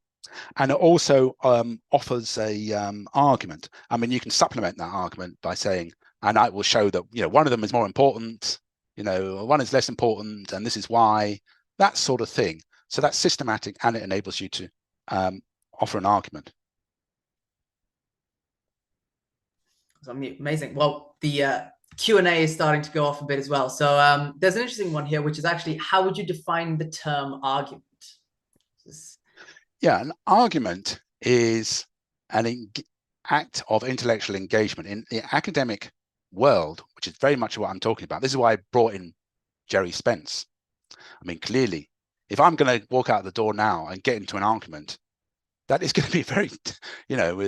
And it also offers a argument. You can supplement that argument by saying, and I will show that one of them is more important, one is less important, and this is why, that sort of thing. So that's systematic, and it enables you to offer an argument. Amazing. Well, the Q&A is starting to go off a bit as well. So there's an interesting one here, which is actually, how would you define the term argument? Yeah, an argument is an act of intellectual engagement in the academic world, which is very much what I'm talking about. This is why I brought in Jerry Spence. Clearly, if I'm going to walk out the door now and get into an argument, that is going to be very,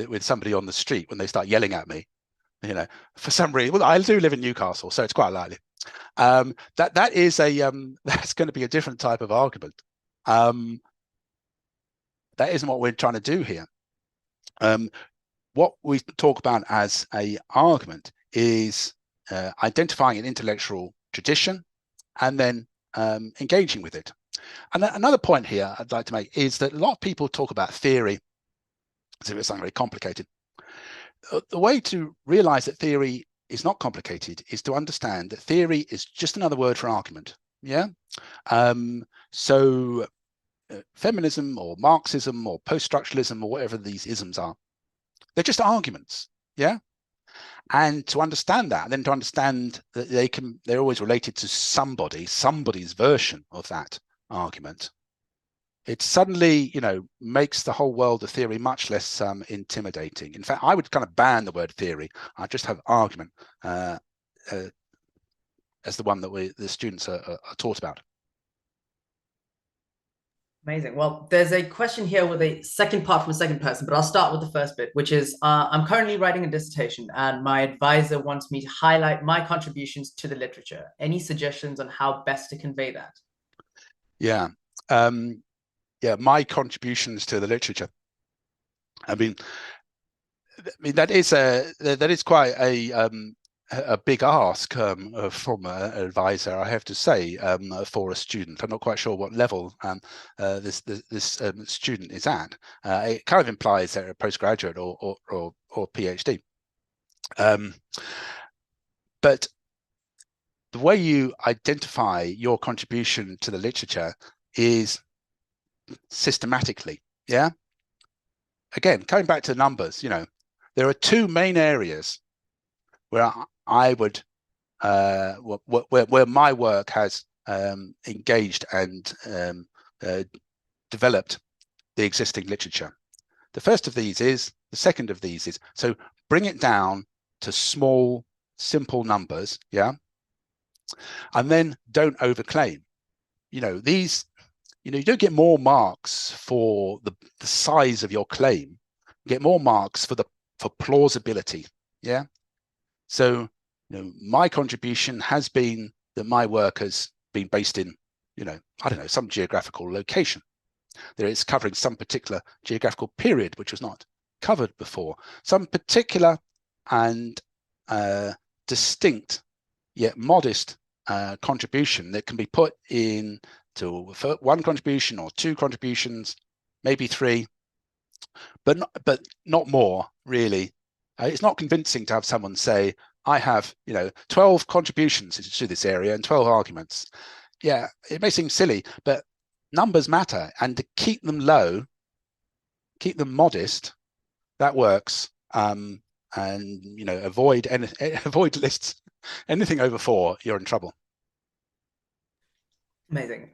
with somebody on the street when they start yelling at me, for some reason. Well, I do live in Newcastle, so it's quite likely. That is that's going to be a different type of argument. That isn't what we're trying to do here. What we talk about as an argument is identifying an intellectual tradition and then engaging with it. And another point here I'd like to make is that a lot of people talk about theory as if it's something very complicated. The way to realize that theory is not complicated is to understand that theory is just another word for argument. Yeah. So feminism or Marxism or post-structuralism or whatever these isms are. They're just arguments, yeah? And to understand that, then to understand that they're always related to somebody's version of that argument, it suddenly, makes the whole world of theory much less intimidating. In fact, I would kind of ban the word theory. I just have argument as the one that the students are taught about. Amazing. Well, there's a question here with a second part from a second person, but I'll start with the first bit, which is I'm currently writing a dissertation and my advisor wants me to highlight my contributions to the literature. Any suggestions on how best to convey that? Yeah. My contributions to the literature. I mean that is quite a big ask from an advisor, I have to say, for a student. I'm not quite sure what level this student is at. It kind of implies they're a postgraduate or PhD. But the way you identify your contribution to the literature is systematically, yeah? Again, coming back to the numbers, there are two main areas where I would, where my work has engaged and developed the existing literature. The first of these is, the second of these is, so bring it down to small, simple numbers, yeah? And then don't overclaim. These, you don't get more marks for the size of your claim. You get more marks for plausibility, yeah? So, my contribution has been that my work has been based in, I don't know, some geographical location. There it's covering some particular geographical period, which was not covered before. Some particular and distinct yet modest contribution that can be put in to one contribution or two contributions, maybe three, but not more, really. It's not convincing to have someone say, I have, 12 contributions to this area and 12 arguments. Yeah, it may seem silly, but numbers matter, and to keep them low, keep them modest, that works. And avoid lists. Anything over 4, you're in trouble. Amazing.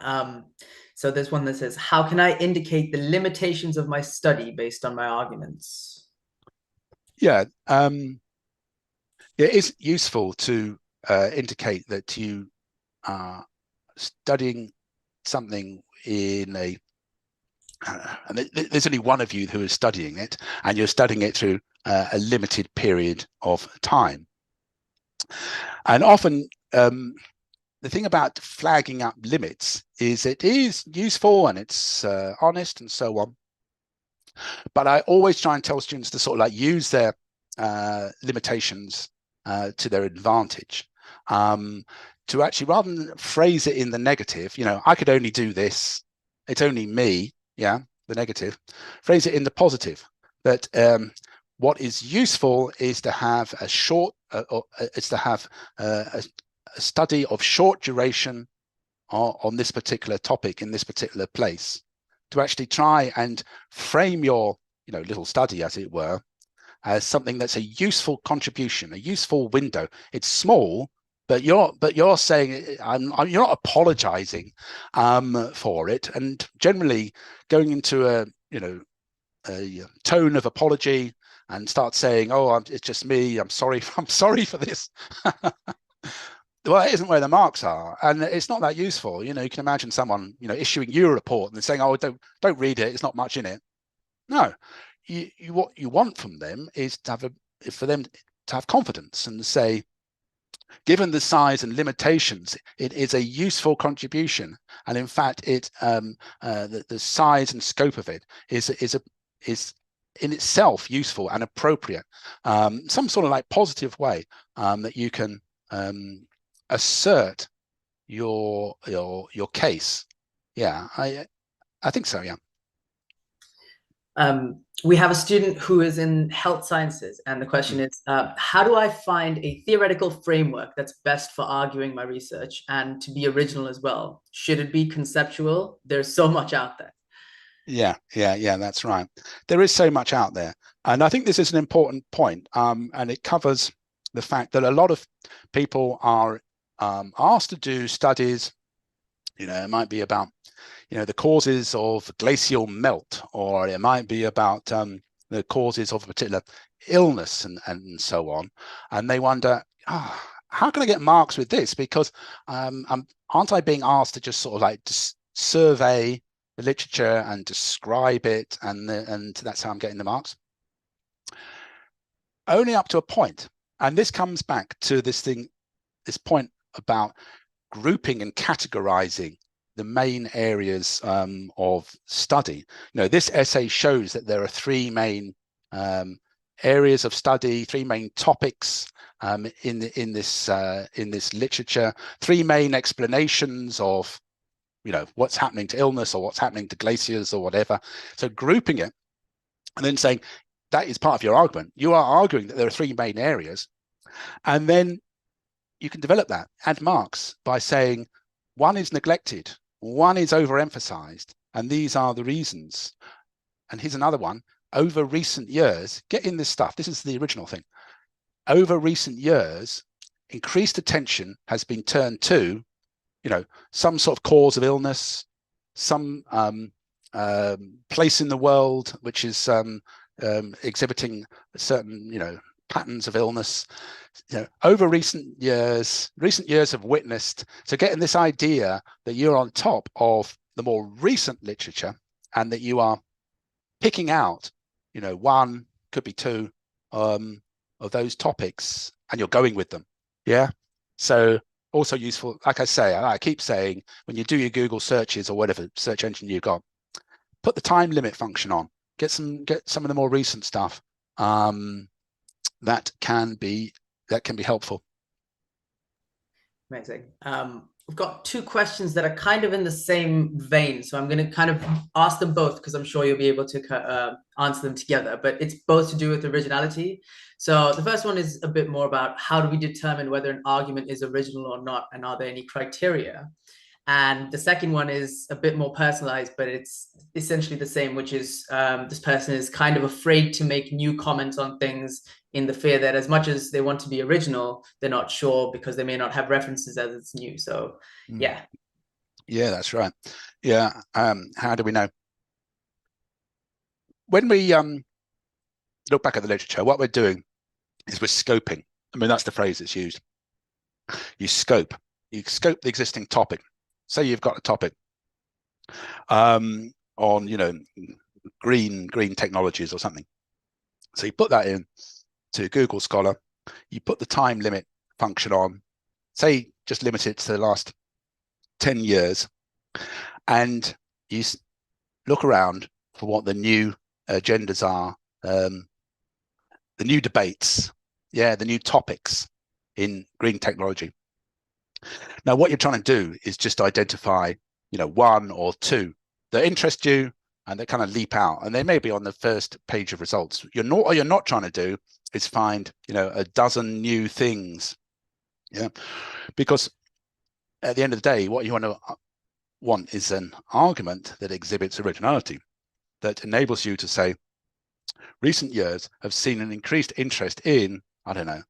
So there's one that says, how can I indicate the limitations of my study based on my arguments? Yeah, it is useful to indicate that you are studying something in a, and there's only one of you who is studying it, and you're studying it through a limited period of time. And often, the thing about flagging up limits is it is useful and it's honest and so on. But I always try and tell students to sort of use their limitations to their advantage, to actually, rather than phrase it in the negative, I could only do this, it's only me, yeah, the negative, phrase it in the positive. But what is useful is to have a study of short duration on this particular topic in this particular place, to actually try and frame your little study, as it were, as something that's a useful contribution, a useful window. It's small, but you're saying you're not apologizing for it, and generally going into a tone of apology and start saying, oh, it's just me, I'm sorry for this. Well, it isn't where the marks are, and it's not that useful. You can imagine someone issuing you a report and saying, oh, don't read it, it's not much in it. No, what you want from them is for them to have confidence and say, given the size and limitations, it is a useful contribution, and in fact, the size and scope of it is in itself useful and appropriate. Some sort of positive way that you can assert your case. Yeah, I think so. Yeah. We have a student who is in health sciences, and the question is, how do I find a theoretical framework that's best for arguing my research and to be original as well? Should it be conceptual? There's so much out there. Yeah, that's right. There is so much out there. And I think this is an important point. And it covers the fact that a lot of people are asked to do studies. It might be about, the causes of glacial melt, or it might be about the causes of a particular illness and so on. And they wonder, how can I get marks with this? Because aren't I being asked to just sort of like just survey the literature and describe it, and that's how I'm getting the marks? Only up to a point. And this comes back to this point about grouping and categorizing the main areas of study. This essay shows that there are three main areas of study, three main topics in this literature, three main explanations of what's happening to illness or what's happening to glaciers or whatever. So grouping it and then saying that is part of your argument. You are arguing that there are three main areas, and then you can develop that, add marks by saying one is neglected, one is overemphasized, and these are the reasons. And here's another one. Over recent years, get in this stuff. This is the original thing. Over recent years, increased attention has been turned to, some sort of cause of illness, some place in the world which is exhibiting certain, patterns of illness. Over recent years have witnessed. So getting this idea that you're on top of the more recent literature, and that you are picking out, one, could be two, of those topics, and you're going with them. Yeah. So also useful, like I keep saying, when you do your Google searches or whatever search engine you've got, put the time limit function on, get some of the more recent stuff. That can be helpful. Amazing. We've got two questions that are kind of in the same vein, so I'm going to kind of ask them both because I'm sure you'll be able to answer them together, but it's both to do with originality. So the first one is a bit more about how do we determine whether an argument is original or not, and are there any criteria? And the second one is a bit more personalized, but it's essentially the same, which is this person is kind of afraid to make new comments on things in the fear that as much as they want to be original, they're not sure because they may not have references as it's new. So, yeah. Yeah, that's right. Yeah. How do we know? When we look back at the literature, what we're doing is we're scoping. I mean, that's the phrase that's used. You scope the existing topic. Say you've got a topic on, green technologies or something. So you put that in to Google Scholar, you put the time limit function on, say just limit it to the last 10 years, and you look around for what the new agendas are, the new debates, the new topics in green technology. Now, what you're trying to do is just identify, one or two that interest you and that kind of leap out, and they may be on the first page of results. What you're not trying to do is find, a dozen new things. Yeah, because at the end of the day, what you want is an argument that exhibits originality, that enables you to say, recent years have seen an increased interest in, I don't know,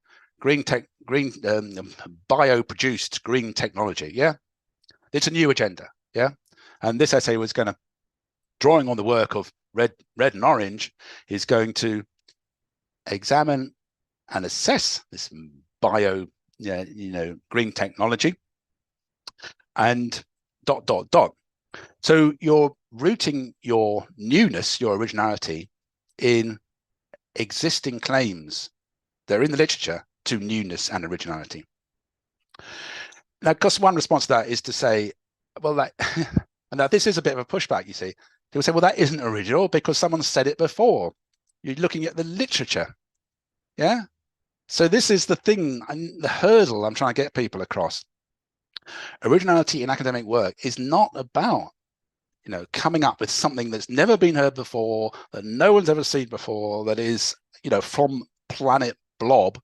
bio-produced green technology. Yeah, it's a new agenda. Yeah, and this essay was going to, drawing on the work of Red and Orange, is going to examine and assess this bio, green technology, and ... So you're rooting your newness, your originality, in existing claims that are in the literature to newness and originality. Now, because one response to that is to say, well, and now this is a bit of a pushback, you see. People say, well, that isn't original because someone said it before. You're looking at the literature. Yeah. So this is the thing, the hurdle I'm trying to get people across. Originality in academic work is not about, coming up with something that's never been heard before, that no one's ever seen before, that is, from planet blob.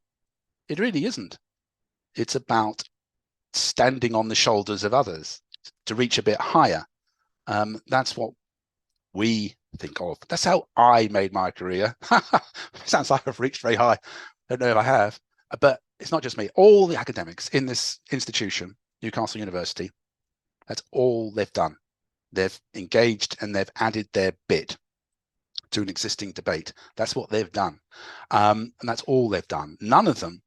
It really isn't. It's about standing on the shoulders of others to reach a bit higher. That's what we think of. That's how I made my career. Sounds like I've reached very high. Don't know if I have, but it's not just me. All the academics in this institution, Newcastle University, that's all they've done. They've engaged and they've added their bit to an existing debate. That's what they've done. And that's all they've done. None of them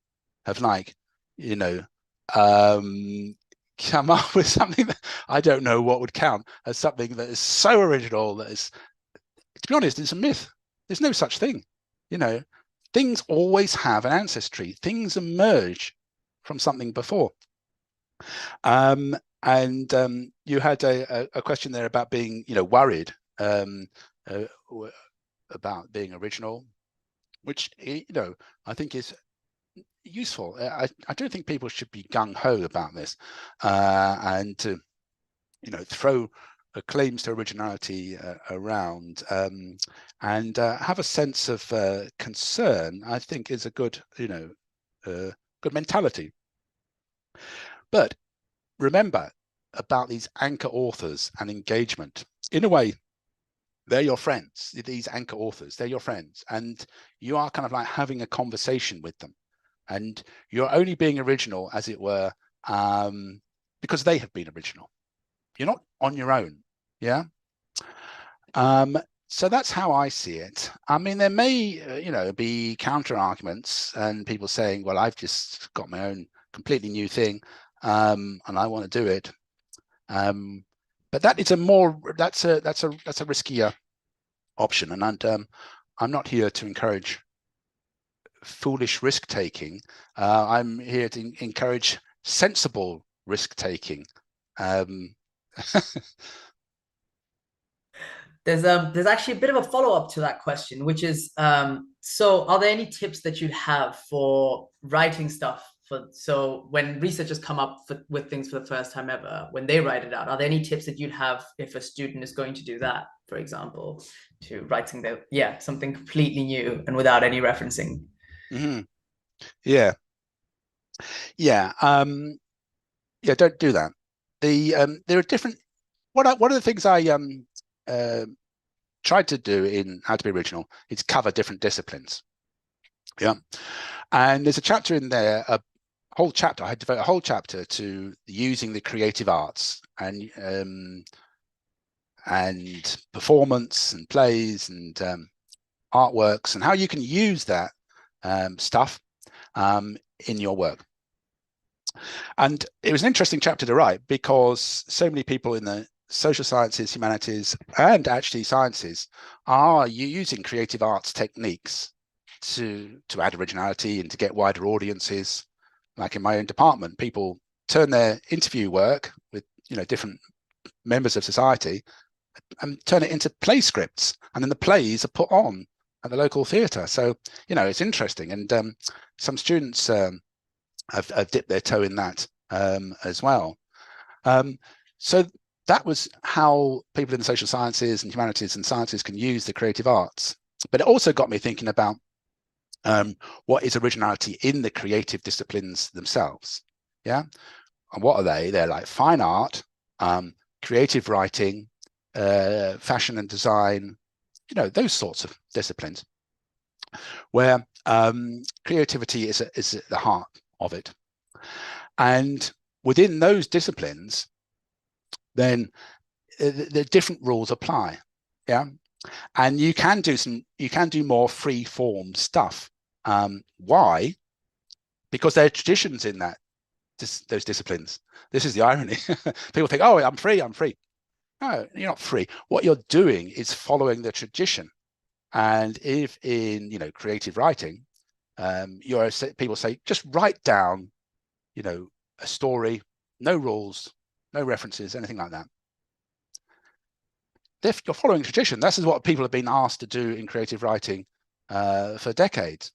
have, like, you know, come up with something that I don't know what would count as something that is so original that is, to be honest, it's a myth. There's no such thing. You know, things always have an ancestry. Things emerge from something before. And you had a question there about being, you know, worried about being original, which, you know, I think is useful. I don't think people should be gung-ho about this and to, you know, throw claims to originality around and have a sense of concern. I think is a good, you know, good mentality. But remember about these anchor authors and engagement. In a way, they're your friends. These anchor authors, they're your friends, and you are kind of like having a conversation with them, and you're only being original, as it were, because they have been original. You're not on your own. Yeah. So that's how I see it. I mean, there may, you know, be counter arguments and people saying, well, I've just got my own completely new thing and I want to do it. But that is a more, that's a riskier option. And I'm not here to encourage foolish risk taking. I'm here to encourage sensible risk taking. There's actually a bit of a follow-up to that question, which is, so are there any tips that you'd have for writing stuff so when researchers come up with things for the first time ever, when they write it out, are there any tips that you'd have if a student is going to do that, for example, to writing something completely new and without any referencing? Mm-hmm. Yeah. Don't do that. There are different, one of the things I tried to do in How to Be Original is cover different disciplines. Yeah. And there's a chapter in there, a whole chapter, I had to devote a whole chapter to using the creative arts and performance and plays and artworks and how you can use that stuff in your work. And it was an interesting chapter to write because so many people in the social sciences, humanities, and actually sciences are using creative arts techniques to add originality and to get wider audiences. Like in my own department, people turn their interview work with, you know, different members of society and turn it into play scripts, and then the plays are put on at the local theatre. So, you know, it's interesting, and some students have dipped their toe in that as well. So that was how people in the social sciences and humanities and sciences can use the creative arts. But it also got me thinking about what is originality in the creative disciplines themselves. Yeah. And what are they? They're like fine art, creative writing, fashion and design, you know, those sorts of disciplines where creativity is at the heart of it. And within those disciplines, then the different rules apply. Yeah. And you can do more free form stuff. Why? Because there are traditions in those disciplines. This is the irony. People think, oh, I'm free. No, you're not free. What you're doing is following the tradition. And if in, you know, creative writing, people say, just write down, you know, a story, no rules, no references, anything like that. If you're following tradition, this is what people have been asked to do in creative writing for decades.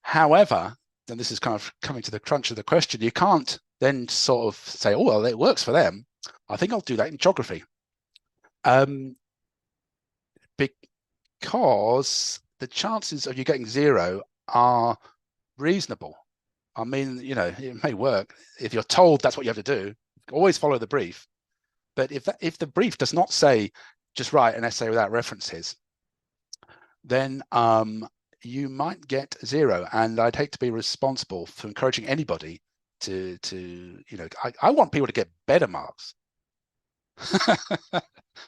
However, and this is kind of coming to the crunch of the question, you can't then sort of say, oh, well, it works for them. I think I'll do that in geography. Because the chances of you getting 0 are reasonable. I mean, you know, it may work. If you're told that's what you have to do, always follow the brief. But if the brief does not say just write an essay without references, then you might get 0. And I'd hate to be responsible for encouraging anybody to you know, I want people to get better marks.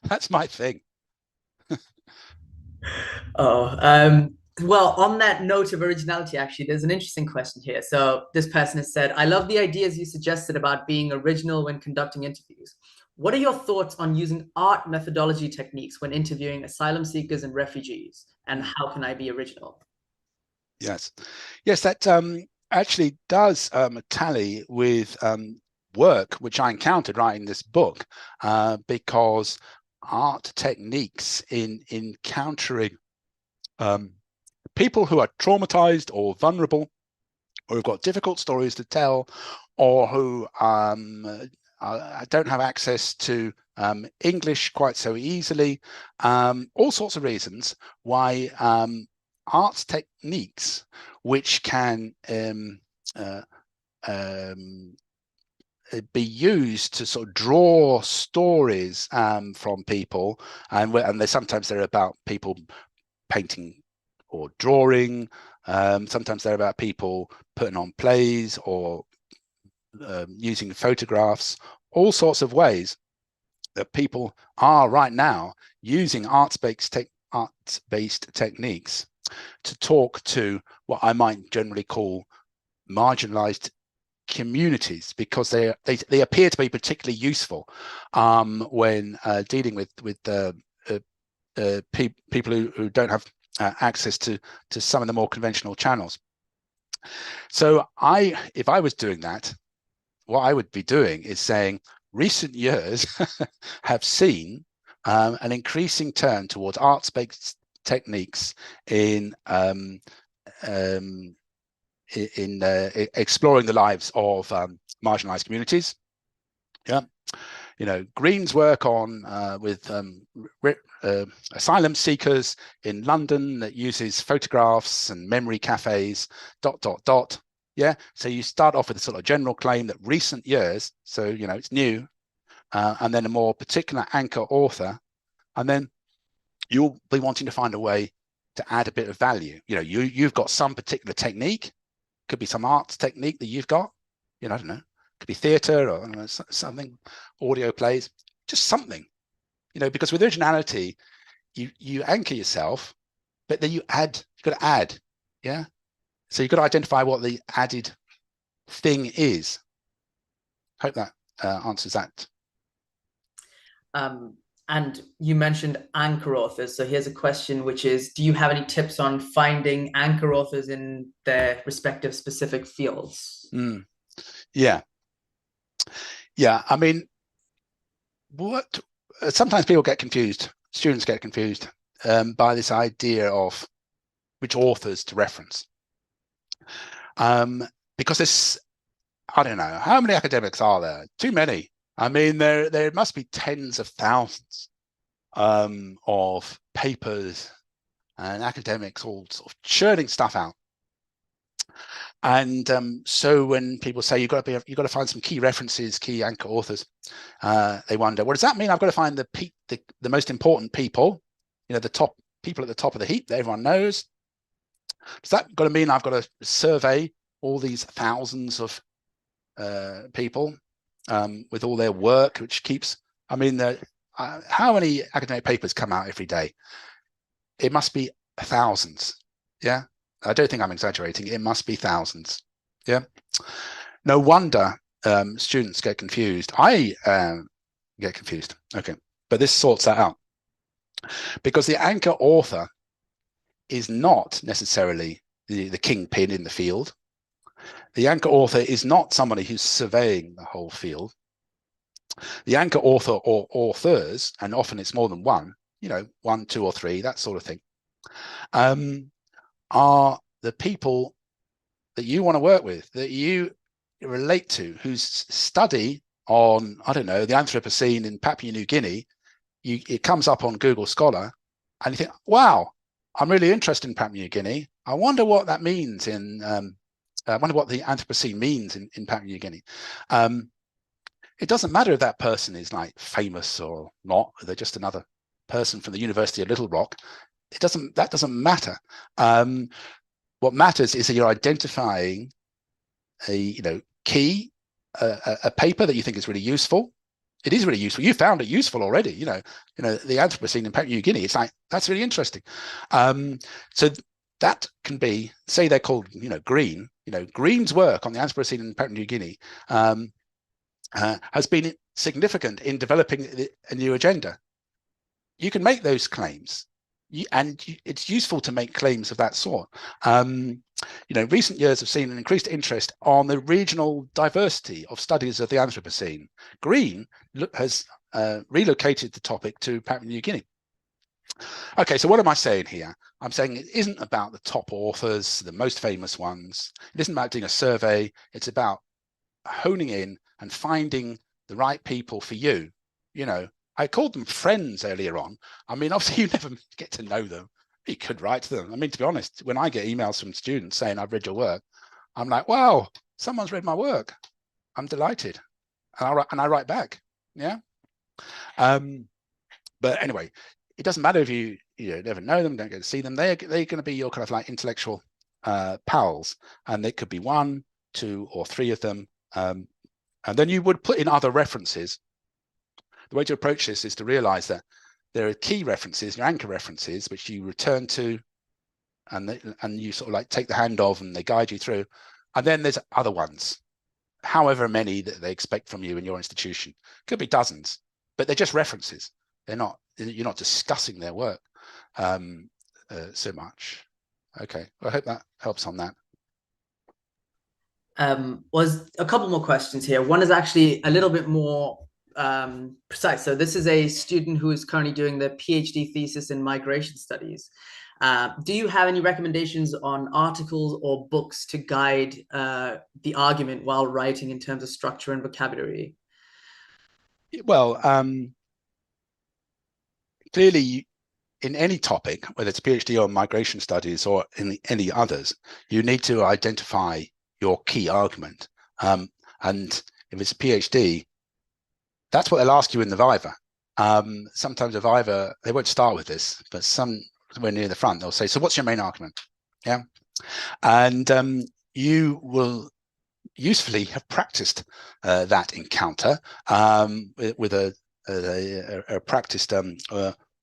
That's my thing. Well, on that note of originality, actually, there's an interesting question here. So this person has said, I love the ideas you suggested about being original when conducting interviews. What are your thoughts on using art methodology techniques when interviewing asylum seekers and refugees? And how can I be original? Yes, that actually does tally with work which I encountered writing this book, because art techniques in encountering people who are traumatized or vulnerable, or who've got difficult stories to tell, or who don't have access to English quite so easily, all sorts of reasons why art techniques which can be used to sort of draw stories from people, and sometimes they're about people painting or drawing, sometimes they're about people putting on plays or using photographs, all sorts of ways that people are right now using arts-based techniques to talk to what I might generally call marginalized communities, because they appear to be particularly useful when dealing with people who don't have access to some of the more conventional channels. So if I was doing that, what I would be doing is saying recent years have seen an increasing turn towards arts-based techniques in exploring the lives of marginalized communities. Yeah, you know, Green's work on with asylum seekers in London that uses photographs and memory cafes, ... Yeah, so you start off with a sort of general claim that recent years, so you know it's new, and then a more particular anchor author, and then you'll be wanting to find a way to add a bit of value. You know, you've got some particular technique, could be some arts technique that you've got, you know, I don't know, could be theatre or something, audio plays, just something, you know, because with originality, you anchor yourself, but then you've got to add, yeah. So you've got to identify what the added thing is. Hope that answers that. And you mentioned anchor authors. So here's a question, which is, do you have any tips on finding anchor authors in their respective specific fields? Yeah. I mean, sometimes people get confused, students get confused by this idea of which authors to reference. Because there's, I don't know, how many academics are there? Too many. I mean, there must be tens of thousands of papers and academics all sort of churning stuff out. And so when people say you've got to find some key references, key anchor authors, they wonder, what does that mean? I've got to find the most important people, you know, the top people at the top of the heap that everyone knows. Does that got to mean I've got to survey all these thousands of people with all their work, which keeps, I mean, how many academic papers come out every day? It must be thousands. Yeah, I don't think I'm exaggerating. It must be thousands. Yeah, no wonder students get confused. I get confused. Okay, but this sorts that out, because the anchor author is not necessarily the kingpin in the field. The anchor author is not somebody who's surveying the whole field. The anchor author or authors, and often it's more than one, you know, 1, 2, or 3, that sort of thing, are the people that you want to work with, that you relate to, whose study on, I don't know, the Anthropocene in Papua New Guinea, it comes up on Google Scholar, and you think, wow, I'm really interested in Papua New Guinea. I wonder what that means in, I wonder what the Anthropocene means in Papua New Guinea. It doesn't matter if that person is like famous or not, they're just another person from the University of Little Rock. That doesn't matter. What matters is that you're identifying a key, a paper that you think is really useful. It is really useful. You found it useful already. The Anthropocene in Papua New Guinea. It's like, that's really interesting. So that can be, say they're called, Green. Green's work on the Anthropocene in Papua New Guinea has been significant in developing a new agenda. You can make those claims, and it's useful to make claims of that sort. Recent years have seen an increased interest on the regional diversity of studies of the Anthropocene. Green has relocated the topic to Papua New Guinea. Okay, so what am I saying here? I'm saying it isn't about the top authors, the most famous ones. It isn't about doing a survey. It's about honing in and finding the right people for you. I called them friends earlier on. I mean, obviously you never get to know them. You could write to them. I mean, to be honest, when I get emails from students saying I've read your work, I'm like, wow, someone's read my work. I'm delighted. And I write back. Yeah. But anyway, it doesn't matter if you never know them, don't get to see them. They're going to be your kind of like intellectual pals, and they could be 1, 2, or 3 of them. And then you would put in other references. The way to approach this is to realize that there are key references, your anchor references, which you return to, and you sort of like take the hand of, and they guide you through. And then there's other ones, however many that they expect from you in your institution. Could be dozens, but they're just references. You're not discussing their work so much. Okay, I hope that helps on that. Was a couple more questions here. One is actually a little bit more precise. So this is a student who is currently doing the PhD thesis in migration studies. Do you have any recommendations on articles or books to guide the argument while writing in terms of structure and vocabulary? Well, clearly, in any topic, whether it's PhD or migration studies or in any others, you need to identify your key argument. And if it's a PhD, that's what they'll ask you in the Viva. Sometimes a Viva, they won't start with this, but somewhere near the front, they'll say, so what's your main argument? Yeah. And you will usefully have practiced that encounter with a practiced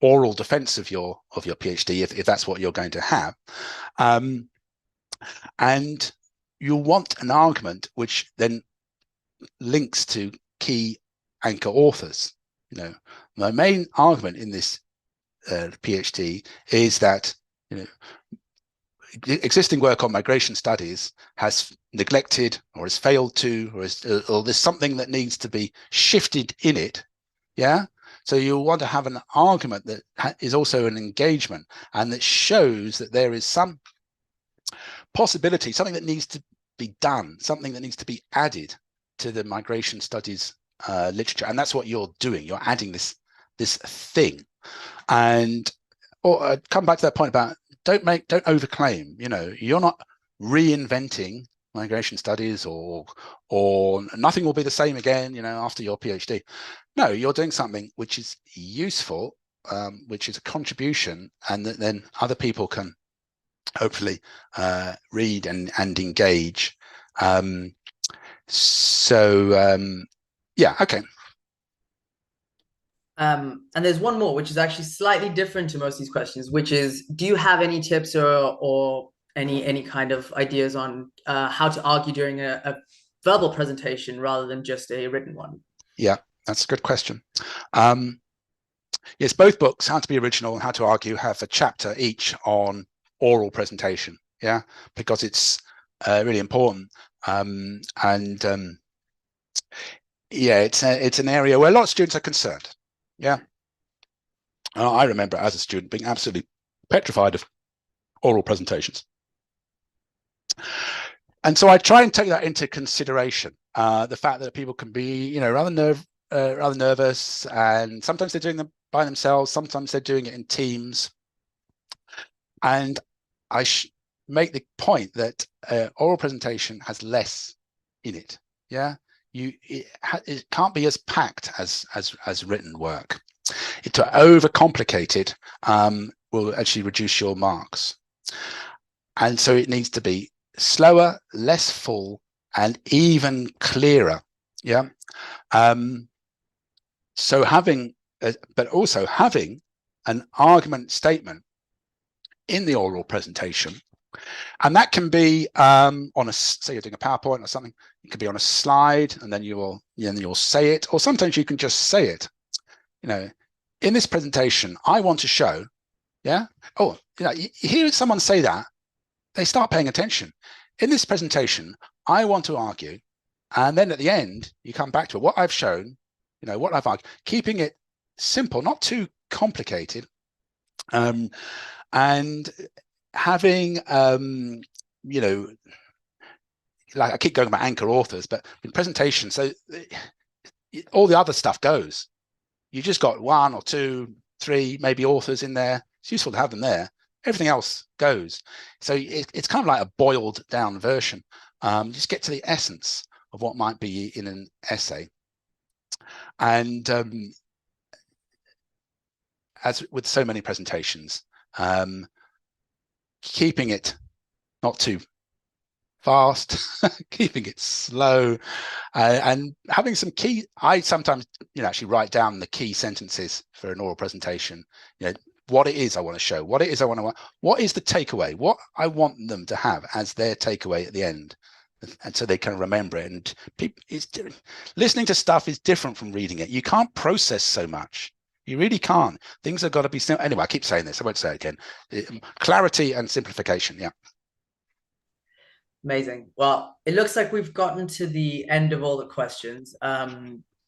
oral defense of your PhD, if that's what you're going to have. And you'll want an argument which then links to key anchor authors. My main argument in this PhD is that existing work on migration studies has neglected or has failed to, or there's something that needs to be shifted in it. Yeah. So you'll want to have an argument that is also an engagement and that shows that there is some possibility, something that needs to be done, something that needs to be added to the migration studies literature. And that's what you're doing. You're adding this thing. And come back to that point about don't overclaim. You're not reinventing migration studies or nothing will be the same again, after your PhD. No, you're doing something which is useful, which is a contribution, and that then other people can hopefully read and engage. Yeah, okay. And there's one more, which is actually slightly different to most of these questions, which is, do you have any tips or any kind of ideas on how to argue during a verbal presentation rather than just a written one? Yeah, that's a good question. Yes, both books, How to Be Original and How to Argue, have a chapter each on oral presentation. Yeah, because it's really important. Yeah, it's an area where a lot of students are concerned. Yeah, I remember as a student being absolutely petrified of oral presentations, and so I try and take that into consideration. The fact that people can be, rather nervous, and sometimes they're doing them by themselves, sometimes they're doing it in teams, and I make the point that oral presentation has less in it. Yeah. It can't be as packed as written work. To overcomplicate it will actually reduce your marks. And so it needs to be slower, less full, and even clearer. Yeah. So but also having an argument statement in the oral presentation, and that can be on a, say you're doing a PowerPoint or something, it could be on a slide, and then you'll say it, or sometimes you can just say it. You know, in this presentation, I want to show, yeah. Oh, you know, you hear someone say that, they start paying attention. In this presentation, I want to argue, and then at the end, you come back to what I've shown, you know, what I've argued, keeping it simple, not too complicated, and having, you know, like I keep going about anchor authors, but in presentation, so all the other stuff goes. You just got 1 or 2, 3, maybe authors in there. It's useful to have them there. Everything else goes. So it's kind of like a boiled down version. Just get to the essence of what might be in an essay. And as with so many presentations, keeping it not too fast, keeping it slow, and having some key. I sometimes, you know, actually write down the key sentences for an oral presentation. You know, what it is I want to show, what it is I want to, what is the takeaway, what I want them to have as their takeaway at the end, and so they can remember it. And people, listening to stuff is different from reading it. You can't process so much. You really can't. Things have got to be simple. Anyway, I keep saying this. I won't say it again. Clarity and simplification. Yeah. Amazing. Well, it looks like we've gotten to the end of all the questions.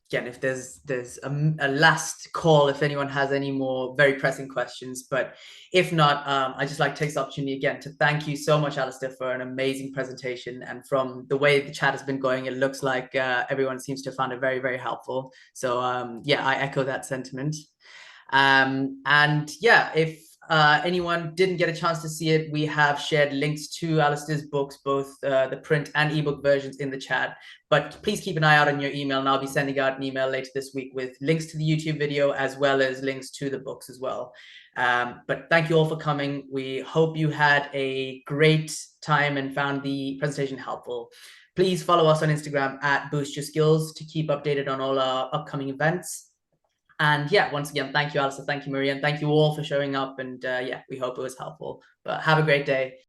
Again, if there's a last call, if anyone has any more very pressing questions, but if not, I just like to take this opportunity again to thank you so much, Alistair, for an amazing presentation. And from the way the chat has been going, it looks like everyone seems to have found it very, very helpful. So yeah, I echo that sentiment. And yeah, if anyone didn't get a chance to see it, we have shared links to Alistair's books, both the print and ebook versions, in the chat. But please keep an eye out on your email, and I'll be sending out an email later this week with links to the YouTube video as well as links to the books as well. But thank you all for coming. We hope you had a great time and found the presentation helpful. Please follow us on Instagram at Boost Your Skills to keep updated on all our upcoming events. And yeah, once again, thank you, Alistair. Thank you, Maria. And thank you all for showing up. And yeah, we hope it was helpful. But have a great day.